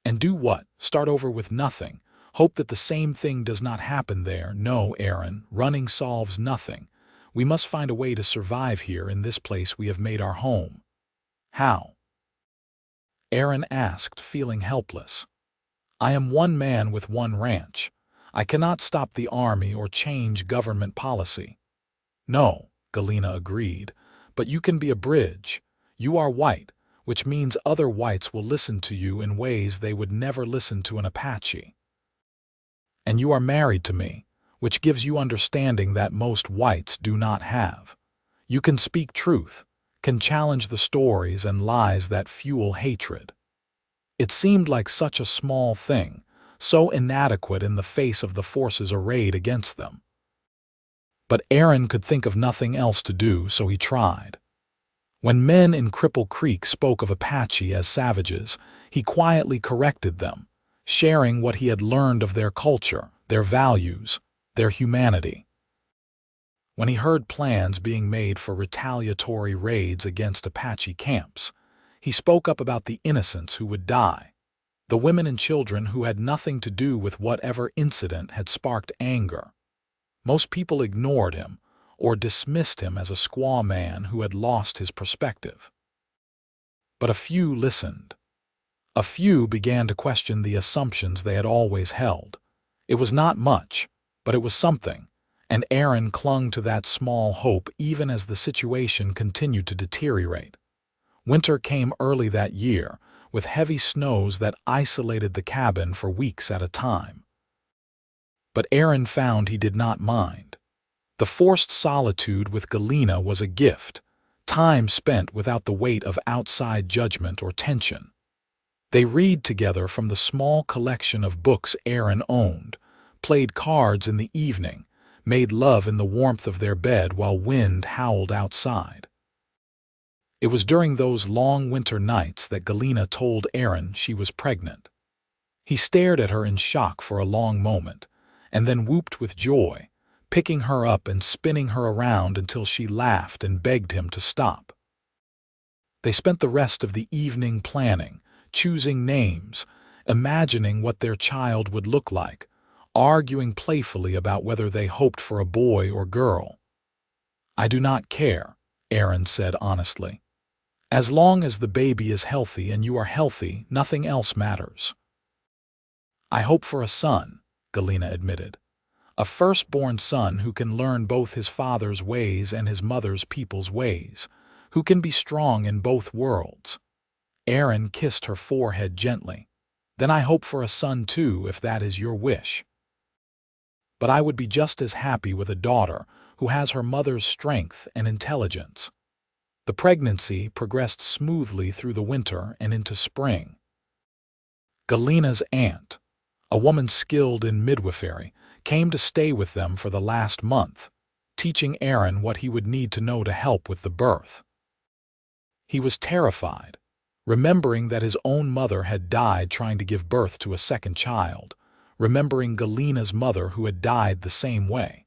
"And do what? Start over with nothing? Hope that the same thing does not happen there? No, Aaron, running solves nothing. We must find a way to survive here in this place we have made our home." "How?" Aaron asked, feeling helpless. "I am one man with one ranch. I cannot stop the army or change government policy." "No," Galena agreed, "but you can be a bridge. You are white, which means other whites will listen to you in ways they would never listen to an Apache. And you are married to me, which gives you understanding that most whites do not have. You can speak truth, can challenge the stories and lies that fuel hatred." It seemed like such a small thing, so inadequate in the face of the forces arrayed against them. But Aaron could think of nothing else to do, so he tried. When men in Cripple Creek spoke of Apache as savages, he quietly corrected them, sharing what he had learned of their culture, their values, their humanity. When he heard plans being made for retaliatory raids against Apache camps, he spoke up about the innocents who would die, the women and children who had nothing to do with whatever incident had sparked anger. Most people ignored him or dismissed him as a squaw man who had lost his perspective. But a few listened. A few began to question the assumptions they had always held. It was not much, but it was something, and Aaron clung to that small hope even as the situation continued to deteriorate. Winter came early that year, with heavy snows that isolated the cabin for weeks at a time. But Aaron found he did not mind. The forced solitude with Galena was a gift, time spent without the weight of outside judgment or tension. They read together from the small collection of books Aaron owned, played cards in the evening, made love in the warmth of their bed while wind howled outside. It was during those long winter nights that Galena told Aaron she was pregnant. He stared at her in shock for a long moment, and then whooped with joy, picking her up and spinning her around until she laughed and begged him to stop. They spent the rest of the evening planning, choosing names, imagining what their child would look like, arguing playfully about whether they hoped for a boy or girl. "I do not care," Aaron said honestly. "As long as the baby is healthy and you are healthy, nothing else matters." "I hope for a son," Galena admitted. "A firstborn son who can learn both his father's ways and his mother's people's ways, who can be strong in both worlds." Aaron kissed her forehead gently. "Then I hope for a son too, if that is your wish. But I would be just as happy with a daughter who has her mother's strength and intelligence." The pregnancy progressed smoothly through the winter and into spring. Galena's aunt, a woman skilled in midwifery, came to stay with them for the last month, teaching Aaron what he would need to know to help with the birth. He was terrified, remembering that his own mother had died trying to give birth to a second child, remembering Galena's mother who had died the same way.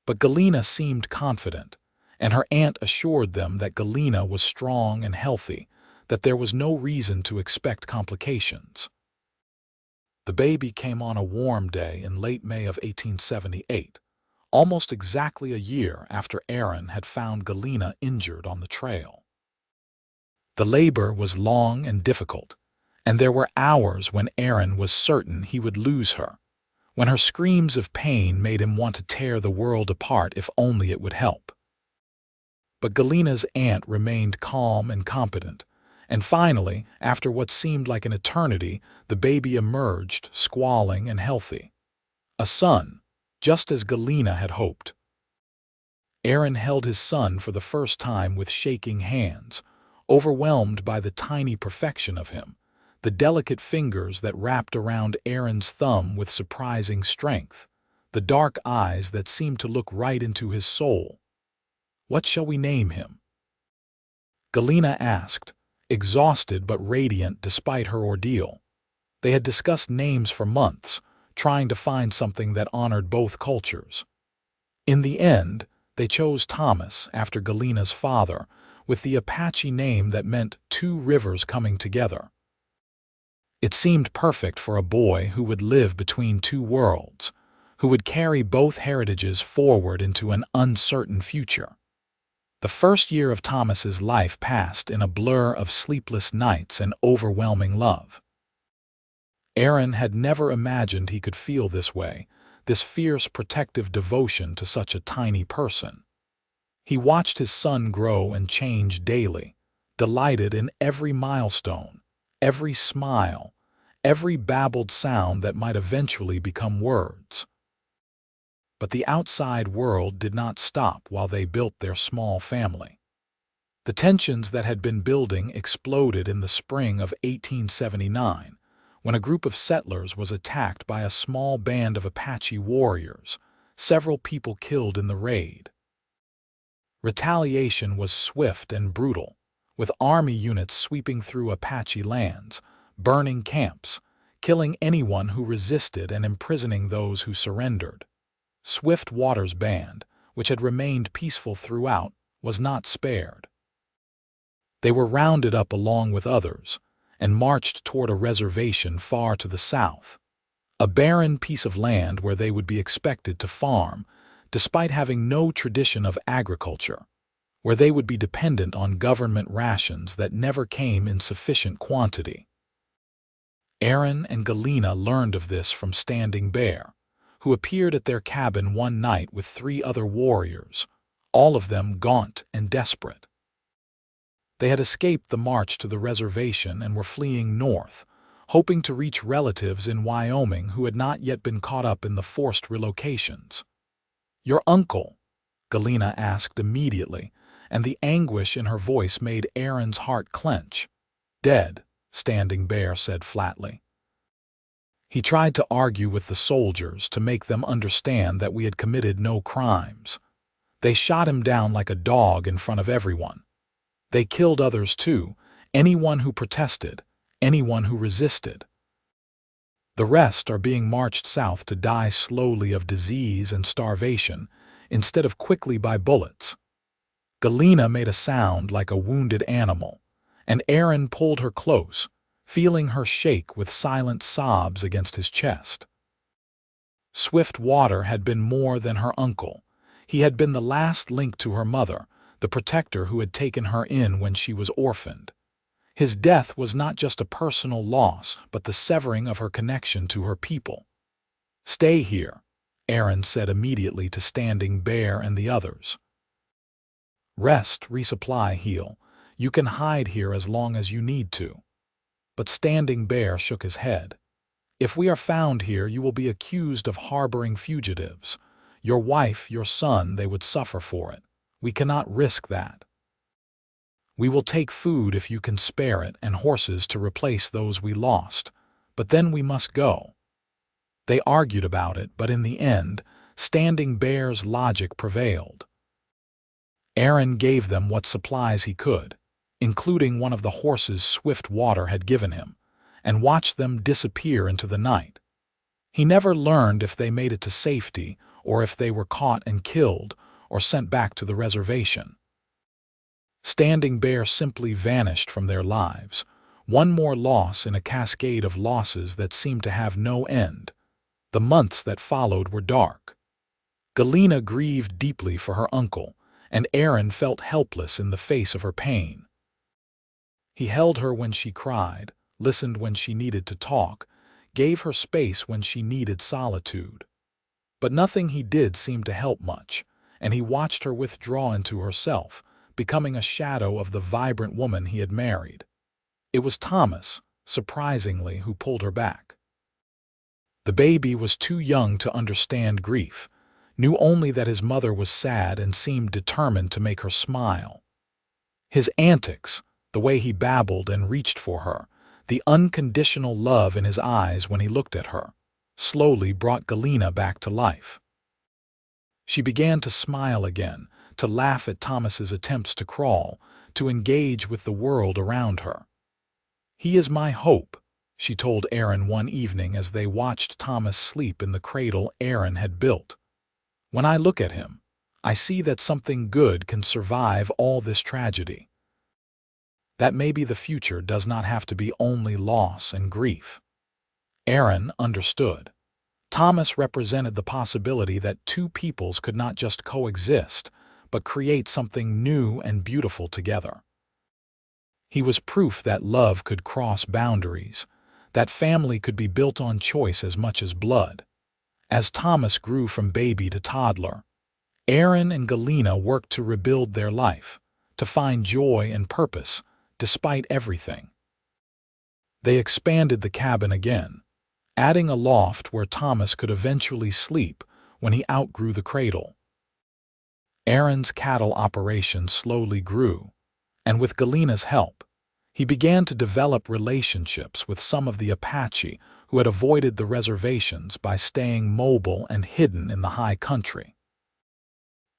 But Galena seemed confident, and her aunt assured them that Galena was strong and healthy, that there was no reason to expect complications. The baby came on a warm day in late May of 1878, almost exactly a year after Aaron had found Galena injured on the trail. The labor was long and difficult, and there were hours when Aaron was certain he would lose her, when her screams of pain made him want to tear the world apart if only it would help. But Galena's aunt remained calm and competent, and finally, after what seemed like an eternity, the baby emerged, squalling and healthy. A son, just as Galena had hoped. Aaron held his son for the first time with shaking hands, overwhelmed by the tiny perfection of him, the delicate fingers that wrapped around Aaron's thumb with surprising strength, the dark eyes that seemed to look right into his soul. "What shall we name him?" Galena asked, exhausted but radiant despite her ordeal. They had discussed names for months, trying to find something that honored both cultures. In the end, they chose Thomas after Galena's father, with the Apache name that meant two rivers coming together. It seemed perfect for a boy who would live between two worlds, who would carry both heritages forward into an uncertain future. The first year of Thomas's life passed in a blur of sleepless nights and overwhelming love. Aaron had never imagined he could feel this way, this fierce protective devotion to such a tiny person. He watched his son grow and change daily, delighted in every milestone, every smile, every babbled sound that might eventually become words. But the outside world did not stop while they built their small family. The tensions that had been building exploded in the spring of 1879, when a group of settlers was attacked by a small band of Apache warriors, several people killed in the raid. Retaliation was swift and brutal, with army units sweeping through Apache lands, burning camps, killing anyone who resisted and imprisoning those who surrendered. Swiftwater's band, which had remained peaceful throughout, was not spared. They were rounded up along with others and marched toward a reservation far to the south, a barren piece of land where they would be expected to farm, despite having no tradition of agriculture, where they would be dependent on government rations that never came in sufficient quantity. Aaron and Galena learned of this from Standing Bear, who appeared at their cabin one night with 3 other warriors, all of them gaunt and desperate. They had escaped the march to the reservation and were fleeing north, hoping to reach relatives in Wyoming who had not yet been caught up in the forced relocations. "Your uncle?" Galena asked immediately, and the anguish in her voice made Aaron's heart clench. "Dead," Standing Bear said flatly. He tried to argue with the soldiers to make them understand that we had committed no crimes. They shot him down like a dog in front of everyone. They killed others too, anyone who protested, anyone who resisted. The rest are being marched south to die slowly of disease and starvation, instead of quickly by bullets. Galena made a sound like a wounded animal, and Aaron pulled her close, feeling her shake with silent sobs against his chest. Swiftwater had been more than her uncle. He had been the last link to her mother, the protector who had taken her in when she was orphaned. His death was not just a personal loss, but the severing of her connection to her people. "Stay here," Aaron said immediately to Standing Bear and the others. "Rest, resupply, heal. You can hide here as long as you need to." But Standing Bear shook his head. "If we are found here, you will be accused of harboring fugitives. Your wife, your son, they would suffer for it. We cannot risk that. We will take food if you can spare it and horses to replace those we lost, but then we must go." They argued about it, but in the end, Standing Bear's logic prevailed. Aaron gave them what supplies he could, including one of the horses Swiftwater had given him, and watched them disappear into the night. He never learned if they made it to safety or if they were caught and killed or sent back to the reservation. Standing Bear simply vanished from their lives, One more loss in a cascade of losses that seemed to have no end. The months that followed were dark. Galena grieved deeply for her uncle, and Aaron felt helpless in the face of her pain. He held her when she cried, listened when she needed to talk, gave her space when she needed solitude. But nothing he did seemed to help much, and he watched her withdraw into herself, becoming a shadow of the vibrant woman he had married. It was Thomas, surprisingly, who pulled her back. The baby was too young to understand grief, knew only that his mother was sad and seemed determined to make her smile. His antics, the way he babbled and reached for her, the unconditional love in his eyes when he looked at her, slowly brought Galena back to life. She began to smile again, to laugh at Thomas's attempts to crawl, to engage with the world around her. "He is my hope," she told Aaron one evening as they watched Thomas sleep in the cradle Aaron had built. "When I look at him, I see that something good can survive all this tragedy. That maybe the future does not have to be only loss and grief." Aaron understood. Thomas represented the possibility that two peoples could not just coexist, but create something new and beautiful together. He was proof that love could cross boundaries, that family could be built on choice as much as blood. As Thomas grew from baby to toddler, Aaron and Galena worked to rebuild their life, to find joy and purpose, despite everything. They expanded the cabin again, adding a loft where Thomas could eventually sleep when he outgrew the cradle. Aaron's cattle operation slowly grew, and with Galena's help, he began to develop relationships with some of the Apache who had avoided the reservations by staying mobile and hidden in the high country.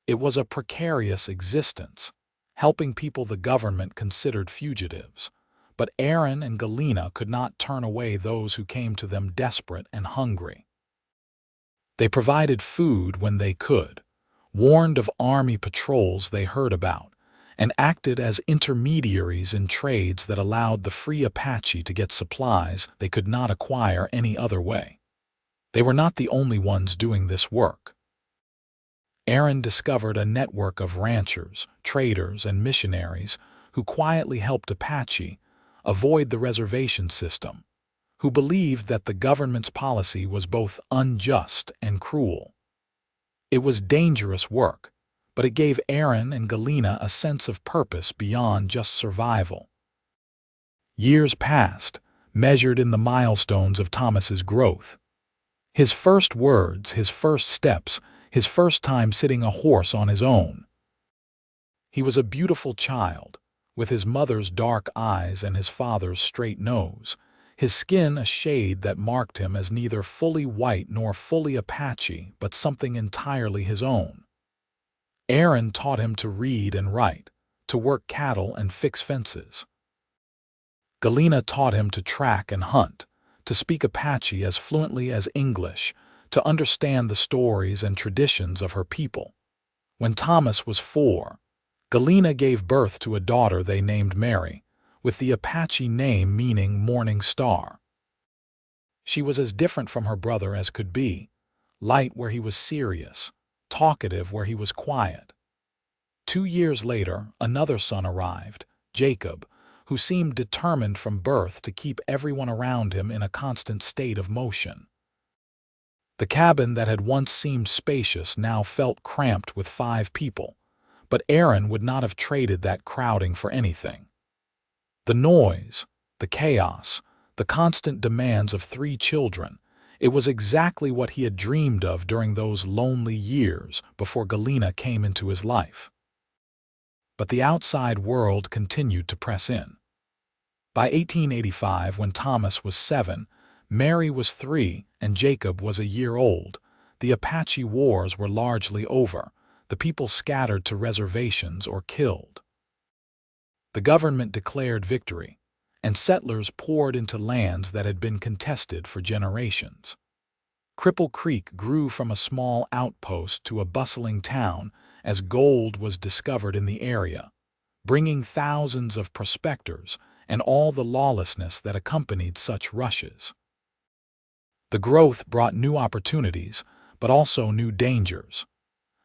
It was a precarious existence, helping people the government considered fugitives, but Aaron and Galena could not turn away those who came to them desperate and hungry. They provided food when they could, warned of army patrols they heard about, and acted as intermediaries in trades that allowed the free Apache to get supplies they could not acquire any other way. They were not the only ones doing this work. Aaron discovered a network of ranchers, traders, and missionaries who quietly helped Apache avoid the reservation system, who believed that the government's policy was both unjust and cruel. It was dangerous work, but it gave Aaron and Galena a sense of purpose beyond just survival. Years passed, measured in the milestones of Thomas's growth. His first words, his first steps, his first time sitting a horse on his own. He was a beautiful child, with his mother's dark eyes and his father's straight nose, his skin a shade that marked him as neither fully white nor fully Apache, but something entirely his own. Aaron taught him to read and write, to work cattle and fix fences. Galena taught him to track and hunt, to speak Apache as fluently as English, to understand the stories and traditions of her people. When Thomas was 4, Galena gave birth to a daughter they named Mary, with the Apache name meaning morning star. She was as different from her brother as could be, light where he was serious, talkative where he was quiet. 2 years later, another son arrived, Jacob, who seemed determined from birth to keep everyone around him in a constant state of motion. The cabin that had once seemed spacious now felt cramped with 5 people, but Aaron would not have traded that crowding for anything. The noise, the chaos, the constant demands of 3 children, it was exactly what he had dreamed of during those lonely years before Galena came into his life. But the outside world continued to press in. By 1885, when Thomas was 7, Mary was 3, and Jacob was a year old, the Apache wars were largely over, the people scattered to reservations or killed. The government declared victory, and settlers poured into lands that had been contested for generations. Cripple Creek grew from a small outpost to a bustling town as gold was discovered in the area, bringing thousands of prospectors and all the lawlessness that accompanied such rushes. The growth brought new opportunities, but also new dangers.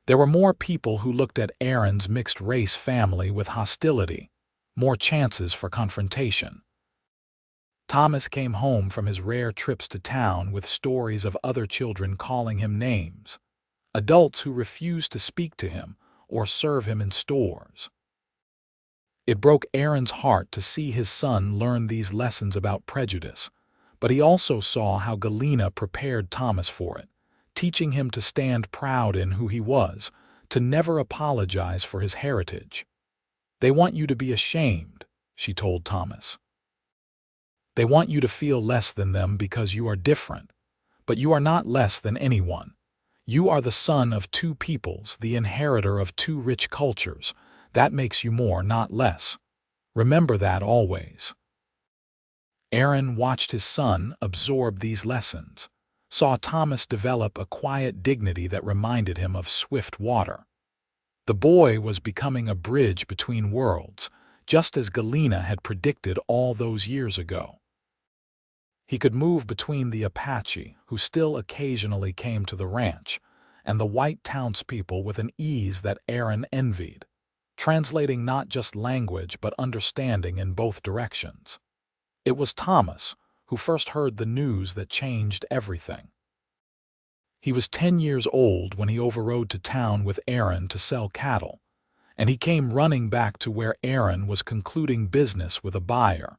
There were more people who looked at Aaron's mixed-race family with hostility, more chances for confrontation. Thomas came home from his rare trips to town with stories of other children calling him names, adults who refused to speak to him or serve him in stores. It broke Aaron's heart to see his son learn these lessons about prejudice, but he also saw how Galena prepared Thomas for it, teaching him to stand proud in who he was, to never apologize for his heritage. "They want you to be ashamed," she told Thomas. "They want you to feel less than them because you are different, but you are not less than anyone. You are the son of two peoples, the inheritor of two rich cultures. That makes you more, not less. Remember that always." Aaron watched his son absorb these lessons, saw Thomas develop a quiet dignity that reminded him of swift water. The boy was becoming a bridge between worlds, just as Galena had predicted all those years ago. He could move between the Apache, who still occasionally came to the ranch, and the white townspeople with an ease that Aaron envied, translating not just language but understanding in both directions. It was Thomas who first heard the news that changed everything. He was 10 years old when he overrode to town with Aaron to sell cattle, and he came running back to where Aaron was concluding business with a buyer,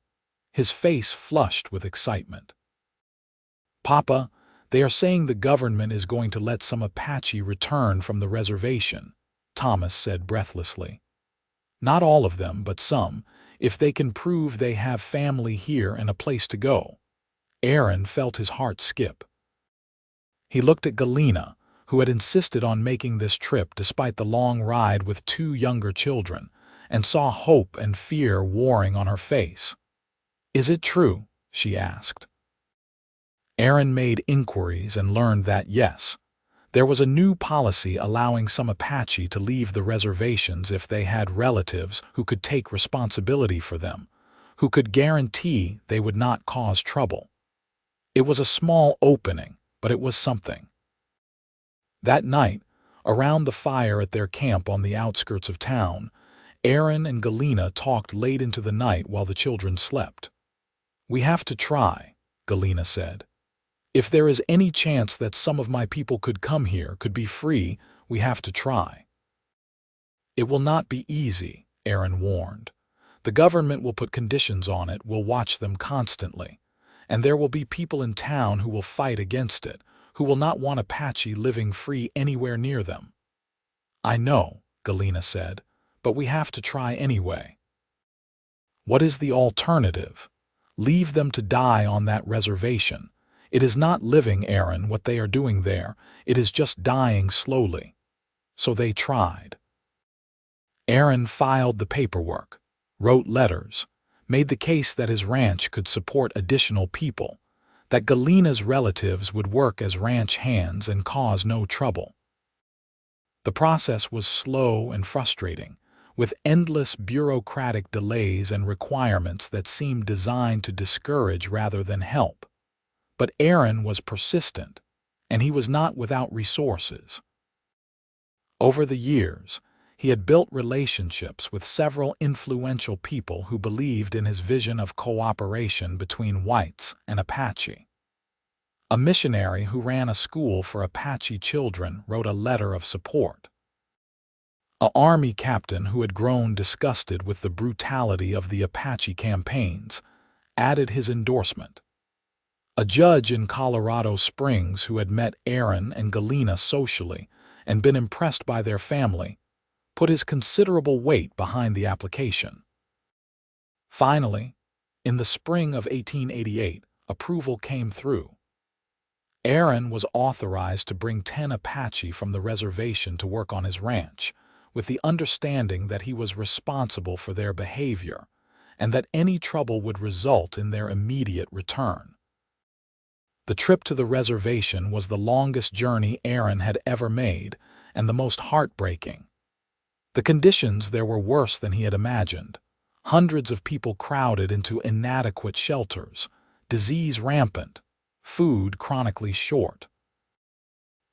his face flushed with excitement. "Papa, they are saying the government is going to let some Apache return from the reservation," Thomas said breathlessly. "Not all of them, but some, if they can prove they have family here and a place to go." Aaron felt his heart skip. He looked at Galena, who had insisted on making this trip despite the long ride with two younger children, and saw hope and fear warring on her face. "Is it true?" she asked. Aaron made inquiries and learned that yes, there was a new policy allowing some Apache to leave the reservations if they had relatives who could take responsibility for them, who could guarantee they would not cause trouble. It was a small opening, but it was something. That night, around the fire at their camp on the outskirts of town, Aaron and Galena talked late into the night while the children slept. "We have to try," Galena said. "If there is any chance that some of my people could come here, could be free, we have to try." "It will not be easy," Aaron warned. "The government will put conditions on it, we'll watch them constantly, and there will be people in town who will fight against it, who will not want Apache living free anywhere near them." "I know," Galena said, "but we have to try anyway." "What is the alternative? Leave them to die on that reservation. It is not living, Aaron, what they are doing there. It is just dying slowly." So they tried. Aaron filed the paperwork, wrote letters, made the case that his ranch could support additional people, that Galena's relatives would work as ranch hands and cause no trouble. The process was slow and frustrating, with endless bureaucratic delays and requirements that seemed designed to discourage rather than help. But Aaron was persistent, and he was not without resources. Over the years, he had built relationships with several influential people who believed in his vision of cooperation between whites and Apache. A missionary who ran a school for Apache children wrote a letter of support. An army captain who had grown disgusted with the brutality of the Apache campaigns added his endorsement. A judge in Colorado Springs who had met Aaron and Galena socially and been impressed by their family put his considerable weight behind the application. Finally, in the spring of 1888, approval came through. Aaron was authorized to bring 10 Apache from the reservation to work on his ranch, with the understanding that he was responsible for their behavior and that any trouble would result in their immediate return. The trip to the reservation was the longest journey Aaron had ever made and the most heartbreaking. The conditions there were worse than he had imagined. Hundreds of people crowded into inadequate shelters, disease rampant, food chronically short.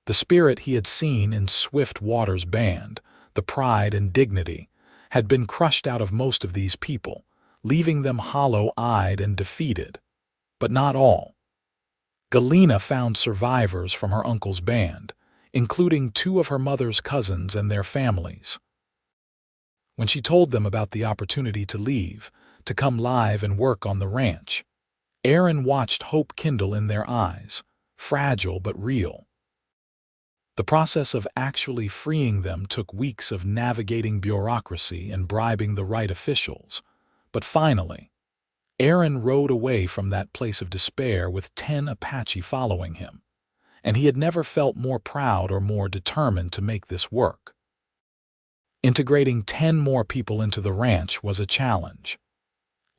The spirit he had seen in Swift Water's band, the pride and dignity, had been crushed out of most of these people, leaving them hollow-eyed and defeated. But not all. Galena found survivors from her uncle's band, including 2 of her mother's cousins and their families. When she told them about the opportunity to leave, to come live and work on the ranch, Aaron watched hope kindle in their eyes, fragile but real. The process of actually freeing them took weeks of navigating bureaucracy and bribing the right officials, but finally, Aaron rode away from that place of despair with 10 Apache following him, and he had never felt more proud or more determined to make this work. Integrating 10 more people into the ranch was a challenge.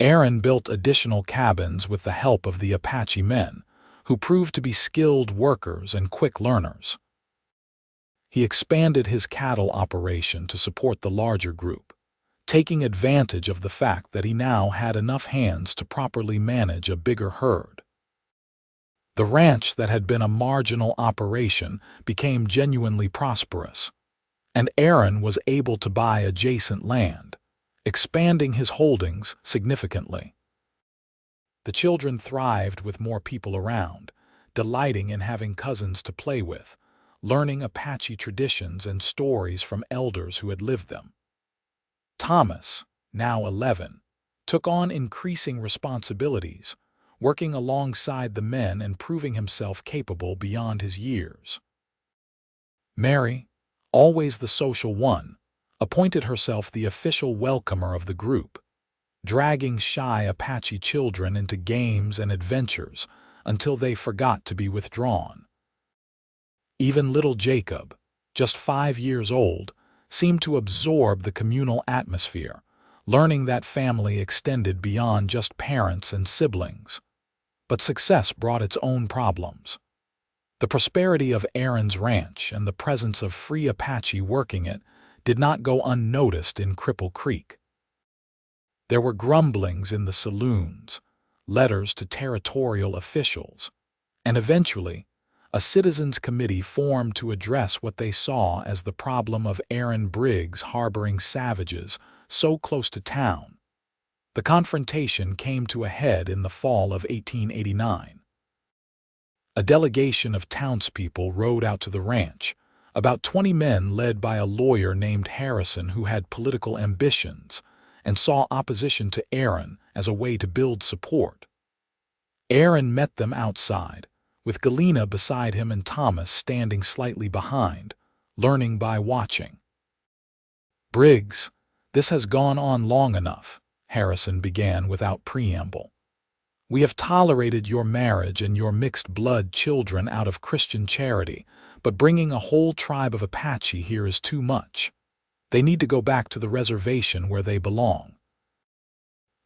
Aaron built additional cabins with the help of the Apache men, who proved to be skilled workers and quick learners. He expanded his cattle operation to support the larger group, taking advantage of the fact that he now had enough hands to properly manage a bigger herd. The ranch that had been a marginal operation became genuinely prosperous, and Aaron was able to buy adjacent land, expanding his holdings significantly. The children thrived with more people around, delighting in having cousins to play with, learning Apache traditions and stories from elders who had lived them. Thomas, now 11, took on increasing responsibilities, working alongside the men and proving himself capable beyond his years. Mary, always the social one, appointed herself the official welcomer of the group, dragging shy Apache children into games and adventures until they forgot to be withdrawn. Even little Jacob, just 5 years old, seemed to absorb the communal atmosphere, learning that family extended beyond just parents and siblings. But success brought its own problems. The prosperity of Aaron's ranch and the presence of free Apache working it did not go unnoticed in Cripple Creek. There were grumblings in the saloons, letters to territorial officials, and eventually, a citizens' committee formed to address what they saw as the problem of Aaron Briggs harboring savages so close to town. The confrontation came to a head in the fall of 1889. A delegation of townspeople rode out to the ranch, about 20 men led by a lawyer named Harrison who had political ambitions and saw opposition to Aaron as a way to build support. Aaron met them outside, with Galena beside him and Thomas standing slightly behind, learning by watching. "Briggs, this has gone on long enough," Harrison began without preamble. "We have tolerated your marriage and your mixed-blood children out of Christian charity, but bringing a whole tribe of Apache here is too much. They need to go back to the reservation where they belong."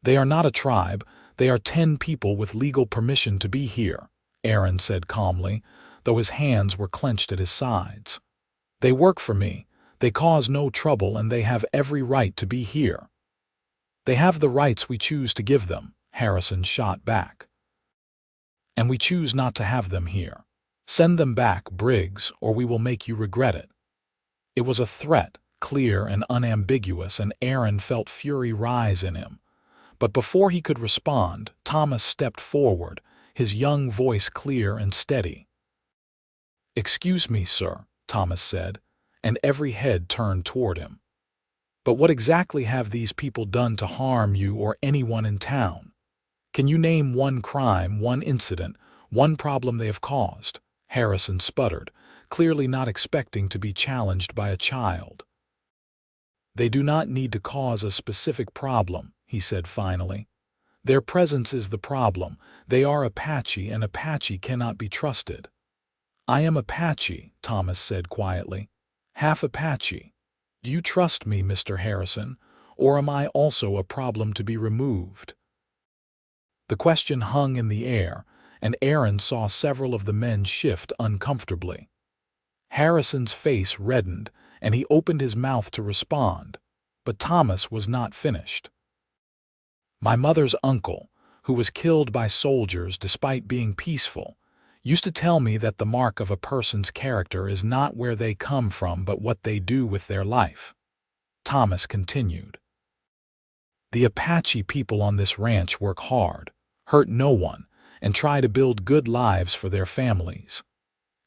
"They are not a tribe, they are 10 people with legal permission to be here," Aaron said calmly, though his hands were clenched at his sides. "They work for me, they cause no trouble, and they have every right to be here." "They have the rights we choose to give them," Harrison shot back. "And we choose not to have them here. Send them back, Briggs, or we will make you regret it." It was a threat, clear and unambiguous, and Aaron felt fury rise in him. But before he could respond, Thomas stepped forward, his young voice clear and steady. "Excuse me, sir," Thomas said, and every head turned toward him. "But what exactly have these people done to harm you or anyone in town? Can you name one crime, one incident, one problem they have caused?" Harrison sputtered, clearly not expecting to be challenged by a child. "They do not need to cause a specific problem," he said finally. "Their presence is the problem. They are Apache, and Apache cannot be trusted." "I am Apache," Thomas said quietly. "Half Apache. Do you trust me, Mr. Harrison, or am I also a problem to be removed?" The question hung in the air, and Aaron saw several of the men shift uncomfortably. Harrison's face reddened, and he opened his mouth to respond, but Thomas was not finished. My mother's uncle, who was killed by soldiers despite being peaceful, used to tell me that the mark of a person's character is not where they come from but what they do with their life. Thomas continued. The Apache people on this ranch work hard, hurt no one, and try to build good lives for their families.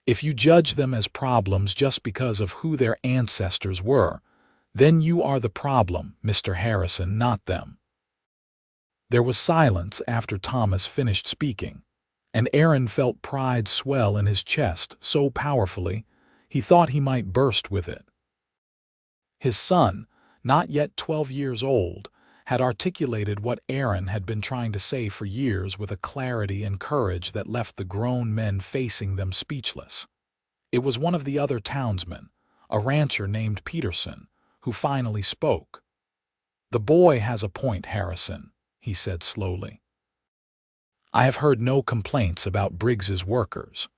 If you judge them as problems just because of who their ancestors were, then you are the problem, Mr. Harrison, not them. There was silence after Thomas finished speaking, and Aaron felt pride swell in his chest so powerfully he thought he might burst with it. His son, not yet 12 years old, had articulated what Aaron had been trying to say for years with a clarity and courage that left the grown men facing them speechless. It was one of the other townsmen, a rancher named Peterson, who finally spoke. "The boy has a point, Harrison," he said slowly. "I have heard no complaints about Briggs's workers.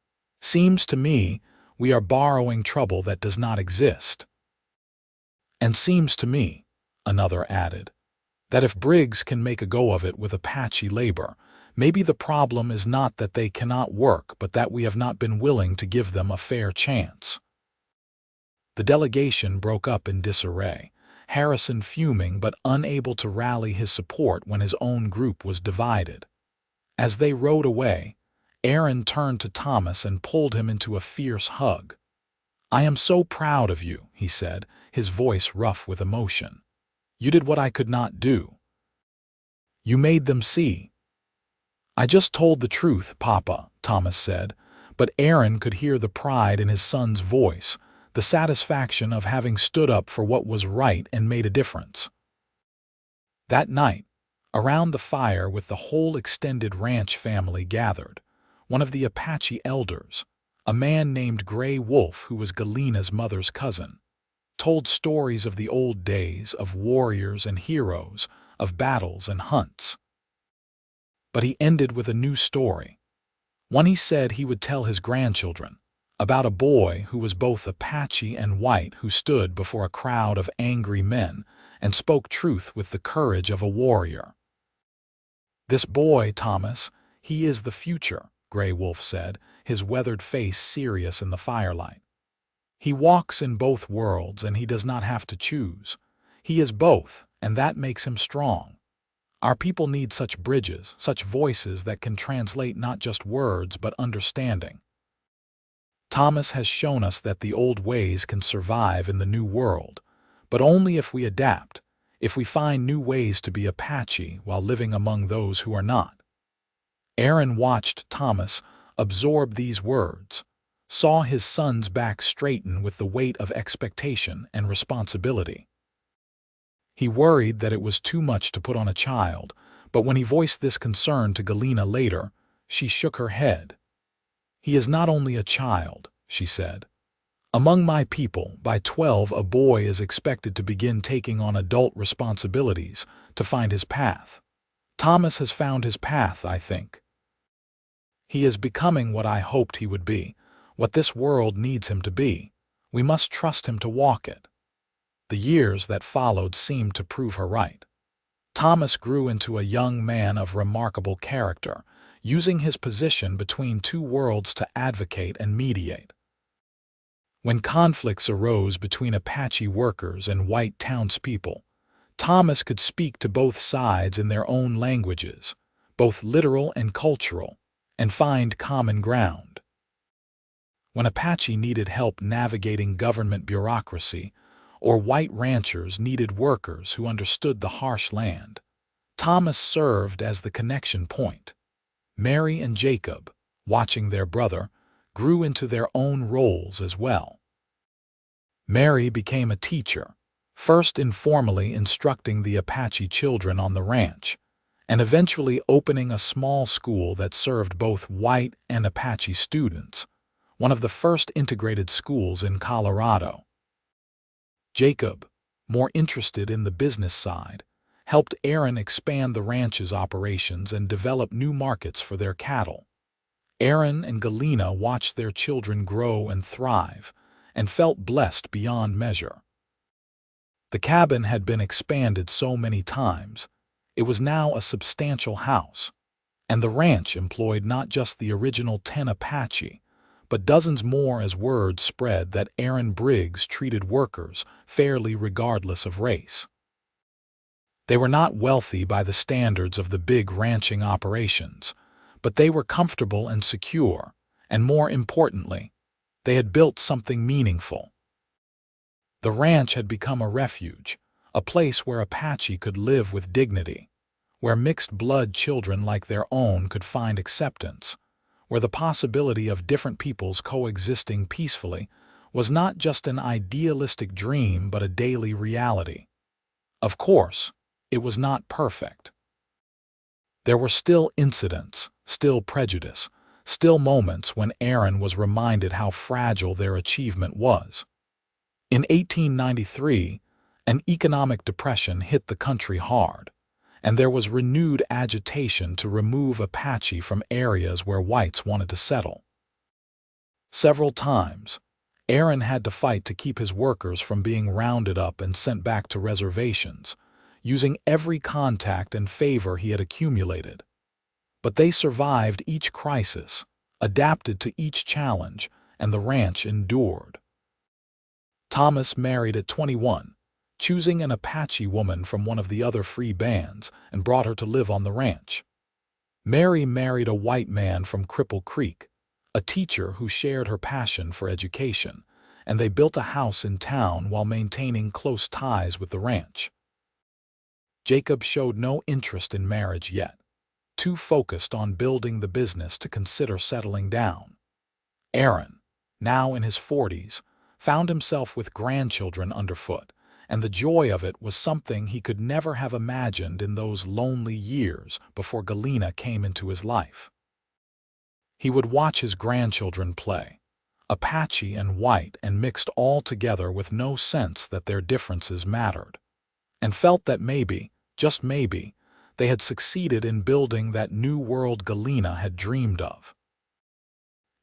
Seems to me we are borrowing trouble that does not exist." "And seems to me," another added, "that if Briggs can make a go of it with Apache labor, maybe the problem is not that they cannot work but that we have not been willing to give them a fair chance." The delegation broke up in disarray, Harrison fuming but unable to rally his support when his own group was divided. As they rode away, Aaron turned to Thomas and pulled him into a fierce hug. "I am so proud of you," he said, his voice rough with emotion. "You did what I could not do. You made them see." "I just told the truth, Papa," Thomas said, but Aaron could hear the pride in his son's voice, the satisfaction of having stood up for what was right and made a difference. That night, around the fire with the whole extended ranch family gathered, one of the Apache elders, a man named Gray Wolf who was Galena's mother's cousin, told stories of the old days, of warriors and heroes, of battles and hunts. But he ended with a new story, one he said he would tell his grandchildren, about a boy who was both Apache and white who stood before a crowd of angry men and spoke truth with the courage of a warrior. "This boy, Thomas, he is the future," Gray Wolf said, his weathered face serious in the firelight. "He walks in both worlds and he does not have to choose. He is both, and that makes him strong. Our people need such bridges, such voices that can translate not just words but understanding. Thomas has shown us that the old ways can survive in the new world, but only if we adapt, if we find new ways to be Apache while living among those who are not." Aaron watched Thomas absorb these words, saw his son's back straighten with the weight of expectation and responsibility. He worried that it was too much to put on a child, but when he voiced this concern to Galena later, she shook her head. "He is not only a child," she said. "Among my people, by 12 a boy is expected to begin taking on adult responsibilities to find his path. Thomas has found his path, I think. He is becoming what I hoped he would be, what this world needs him to be. We must trust him to walk it." The years that followed seemed to prove her right. Thomas grew into a young man of remarkable character, using his position between two worlds to advocate and mediate. When conflicts arose between Apache workers and white townspeople, Thomas could speak to both sides in their own languages, both literal and cultural, and find common ground. When Apache needed help navigating government bureaucracy, or white ranchers needed workers who understood the harsh land, Thomas served as the connection point. Mary and Jacob, watching their brother, grew into their own roles as well. Mary became a teacher, first informally instructing the Apache children on the ranch, and eventually opening a small school that served both white and Apache students, one of the first integrated schools in Colorado. Jacob, more interested in the business side, helped Aaron expand the ranch's operations and develop new markets for their cattle. Aaron and Galena watched their children grow and thrive, and felt blessed beyond measure. The cabin had been expanded so many times, It was now a substantial house, and the ranch employed not just the original 10 Apache, but dozens more as word spread that Aaron Briggs treated workers fairly regardless of race. They were not wealthy by the standards of the big ranching operations, but they were comfortable and secure, and more importantly, they had built something meaningful. The ranch had become a refuge, a place where Apache could live with dignity, where mixed-blood children like their own could find acceptance, where the possibility of different peoples coexisting peacefully was not just an idealistic dream but a daily reality. Of course, it was not perfect. There were still incidents, still prejudice, still moments when Aaron was reminded how fragile their achievement was. In 1893, an economic depression hit the country hard, and there was renewed agitation to remove Apache from areas where whites wanted to settle. Several times, Aaron had to fight to keep his workers from being rounded up and sent back to reservations, using every contact and favor he had accumulated. But they survived each crisis, adapted to each challenge, and the ranch endured. Thomas married at 21, choosing an Apache woman from one of the other free bands, and brought her to live on the ranch. Mary married a white man from Cripple Creek, a teacher who shared her passion for education, and they built a house in town while maintaining close ties with the ranch. Jacob showed no interest in marriage yet, too focused on building the business to consider settling down. Aaron, now in his 40s, found himself with grandchildren underfoot, and the joy of it was something he could never have imagined in those lonely years before Galena came into his life. He would watch his grandchildren play, Apache and white and mixed all together with no sense that their differences mattered, and felt that maybe, just maybe, they had succeeded in building that new world Galena had dreamed of.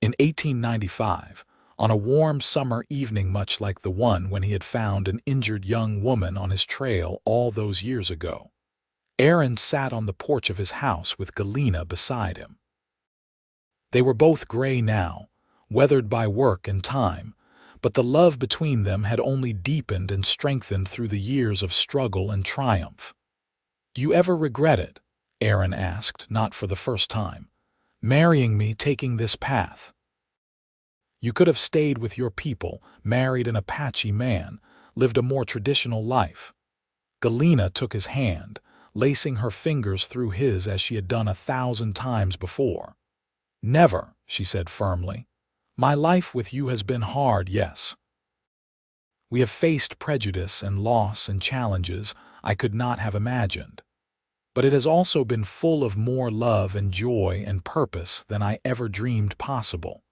In 1895, on a warm summer evening much like the one when he had found an injured young woman on his trail all those years ago, Aaron sat on the porch of his house with Galena beside him. They were both gray now, weathered by work and time, but the love between them had only deepened and strengthened through the years of struggle and triumph. "Do you ever regret it?" Aaron asked, not for the first time. "Marrying me, taking this path? You could have stayed with your people, married an Apache man, lived a more traditional life." Galena took his hand, lacing her fingers through his as she had done 1,000 times before. "Never," she said firmly. "My life with you has been hard, yes. We have faced prejudice and loss and challenges I could not have imagined. But it has also been full of more love and joy and purpose than I ever dreamed possible.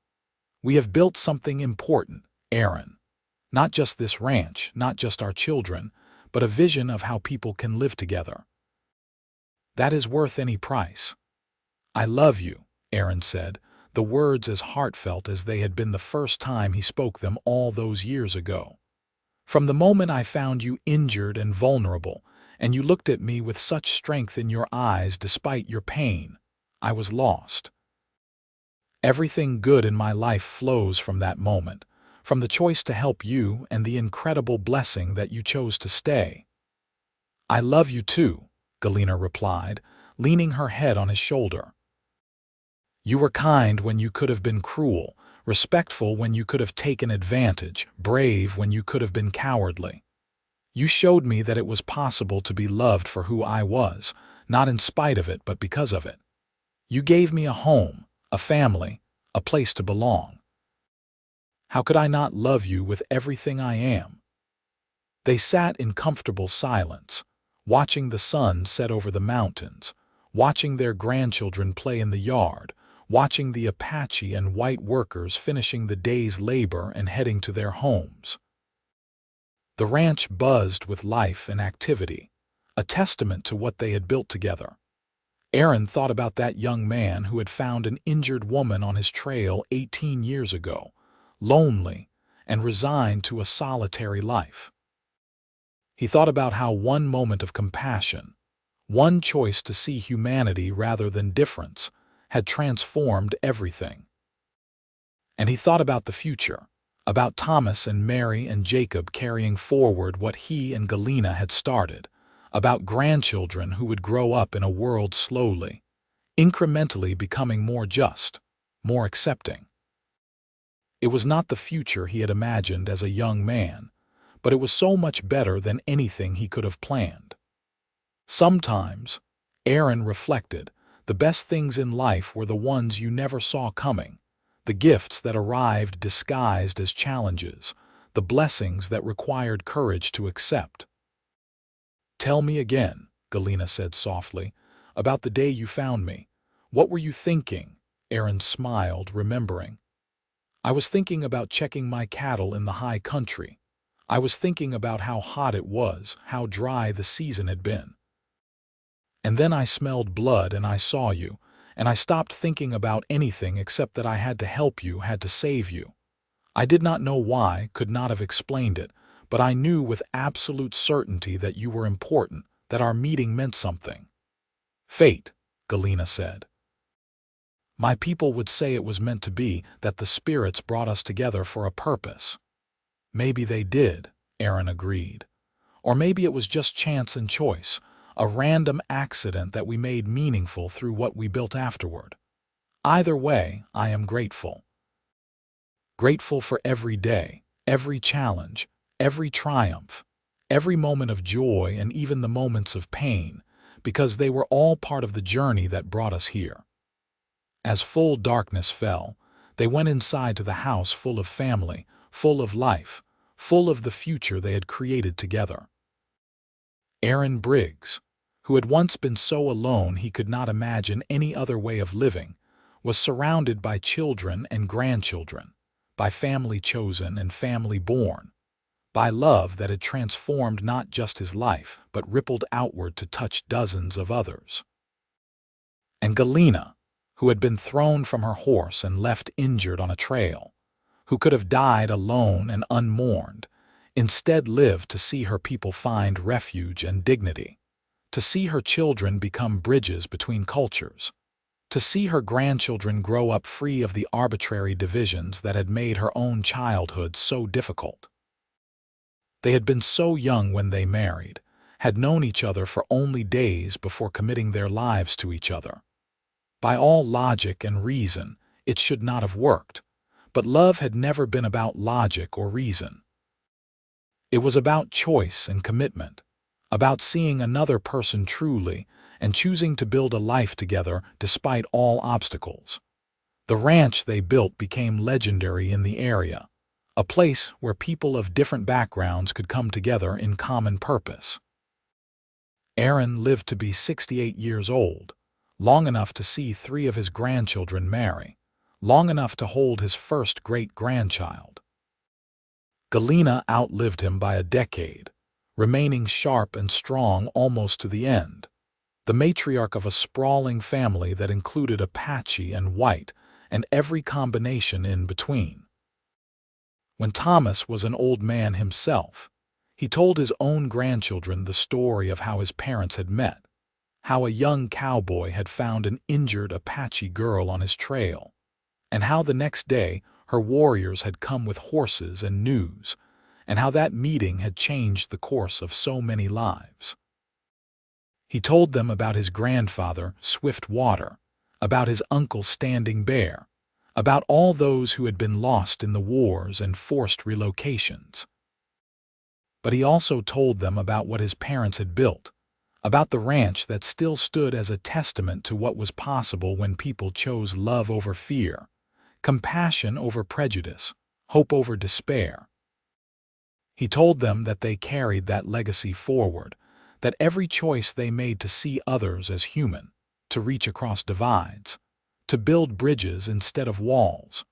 We have built something important, Aaron. Not just this ranch, not just our children, but a vision of how people can live together. That is worth any price." "I love you," Aaron said, the words as heartfelt as they had been the first time he spoke them all those years ago. "From the moment I found you injured and vulnerable, and you looked at me with such strength in your eyes despite your pain, I was lost. Everything good in my life flows from that moment, from the choice to help you and the incredible blessing that you chose to stay." "I love you too," Galena replied, leaning her head on his shoulder. "You were kind when you could have been cruel, respectful when you could have taken advantage, brave when you could have been cowardly. You showed me that it was possible to be loved for who I was, not in spite of it but because of it. You gave me a home, a family, a place to belong. How could I not love you with everything I am?" They sat in comfortable silence, watching the sun set over the mountains, watching their grandchildren play in the yard, watching the Apache and white workers finishing the day's labor and heading to their homes. The ranch buzzed with life and activity, a testament to what they had built together. Aaron thought about that young man who had found an injured woman on his trail 18 years ago, lonely and resigned to a solitary life. He thought about how one moment of compassion, One choice to see humanity rather than difference had transformed everything. And he thought about the future, about Thomas and Mary and Jacob carrying forward what he and Galena had started, about grandchildren who would grow up in a world slowly, incrementally becoming more just, more accepting. It was not the future he had imagined as a young man, but it was so much better than anything he could have planned. Sometimes, Aaron reflected, the best things in life were the ones you never saw coming, the gifts that arrived disguised as challenges, the blessings that required courage to accept. "Tell me again," Galena said softly, "about the day you found me. What were you thinking?" Aaron smiled, remembering. "I was thinking about checking my cattle in the high country. I was thinking about how hot it was, how dry the season had been. And then I smelled blood and I saw you, and I stopped thinking about anything except that I had to help you, had to save you. I did not know why, could not have explained it, but I knew with absolute certainty that you were important, that our meeting meant something." "Fate," Galena said. "My people would say it was meant to be, that the spirits brought us together for a purpose." "Maybe they did," Aaron agreed. "Or maybe it was just chance and choice, a random accident that we made meaningful through what we built afterward. Either way, I am grateful. Grateful for every day, every challenge, every triumph, every moment of joy and even the moments of pain, because they were all part of the journey that brought us here." As full darkness fell, they went inside to the house full of family, full of life, full of the future they had created together. Aaron Briggs, who had once been so alone he could not imagine any other way of living, was surrounded by children and grandchildren, by family chosen and family born, by love that had transformed not just his life, but rippled outward to touch dozens of others. And Galena, who had been thrown from her horse and left injured on a trail, who could have died alone and unmourned, instead lived to see her people find refuge and dignity, to see her children become bridges between cultures, to see her grandchildren grow up free of the arbitrary divisions that had made her own childhood so difficult. They had been so young when they married, had known each other for only days before committing their lives to each other. By all logic and reason, it should not have worked, but love had never been about logic or reason. It was about choice and commitment, about seeing another person truly and choosing to build a life together despite all obstacles. The ranch they built became legendary in the area, a place where people of different backgrounds could come together in common purpose. Aaron lived to be 68 years old, long enough to see 3 of his grandchildren marry, long enough to hold his first great-grandchild. Galena outlived him by a decade, remaining sharp and strong almost to the end, the matriarch of a sprawling family that included Apache and white and every combination in between. When Thomas was an old man himself, he told his own grandchildren the story of how his parents had met, how a young cowboy had found an injured Apache girl on his trail, and how the next day her warriors had come with horses and news, and how that meeting had changed the course of so many lives. He told them about his grandfather, Swiftwater, about his uncle Standing Bear, about all those who had been lost in the wars and forced relocations. But he also told them about what his parents had built, about the ranch that still stood as a testament to what was possible when people chose love over fear, compassion over prejudice, hope over despair. He told them that they carried that legacy forward, that every choice they made to see others as human, to reach across divides, to build bridges instead of walls,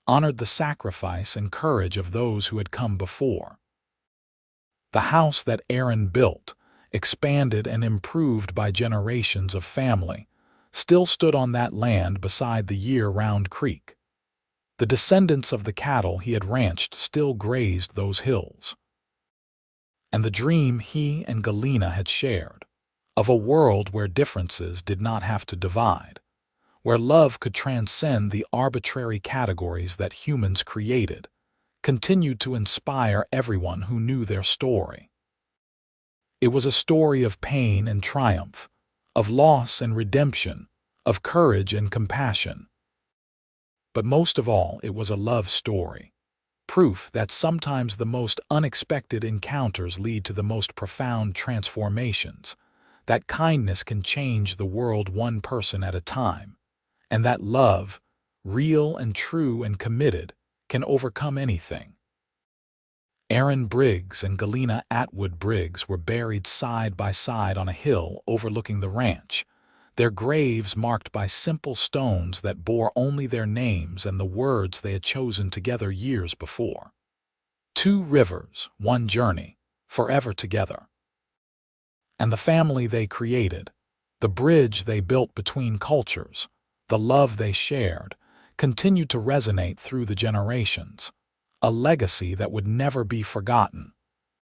honored the sacrifice and courage of those who had come before. The house that Aaron built, expanded and improved by generations of family, still stood on that land beside the year-round creek. The descendants of the cattle he had ranched still grazed those hills. And the dream he and Galena had shared, of a world where differences did not have to divide, where love could transcend the arbitrary categories that humans created, continued to inspire everyone who knew their story. It was a story of pain and triumph, of loss and redemption, of courage and compassion. But most of all, it was a love story, proof that sometimes the most unexpected encounters lead to the most profound transformations, that kindness can change the world one person at a time, and that love, real and true and committed, can overcome anything. Aaron Briggs and Galena Atwood Briggs were buried side by side on a hill overlooking the ranch, their graves marked by simple stones that bore only their names and the words they had chosen together years before. 2 rivers, 1 journey, forever together. And the family they created, the bridge they built between cultures, the love they shared, continued to resonate through the generations, a legacy that would never be forgotten,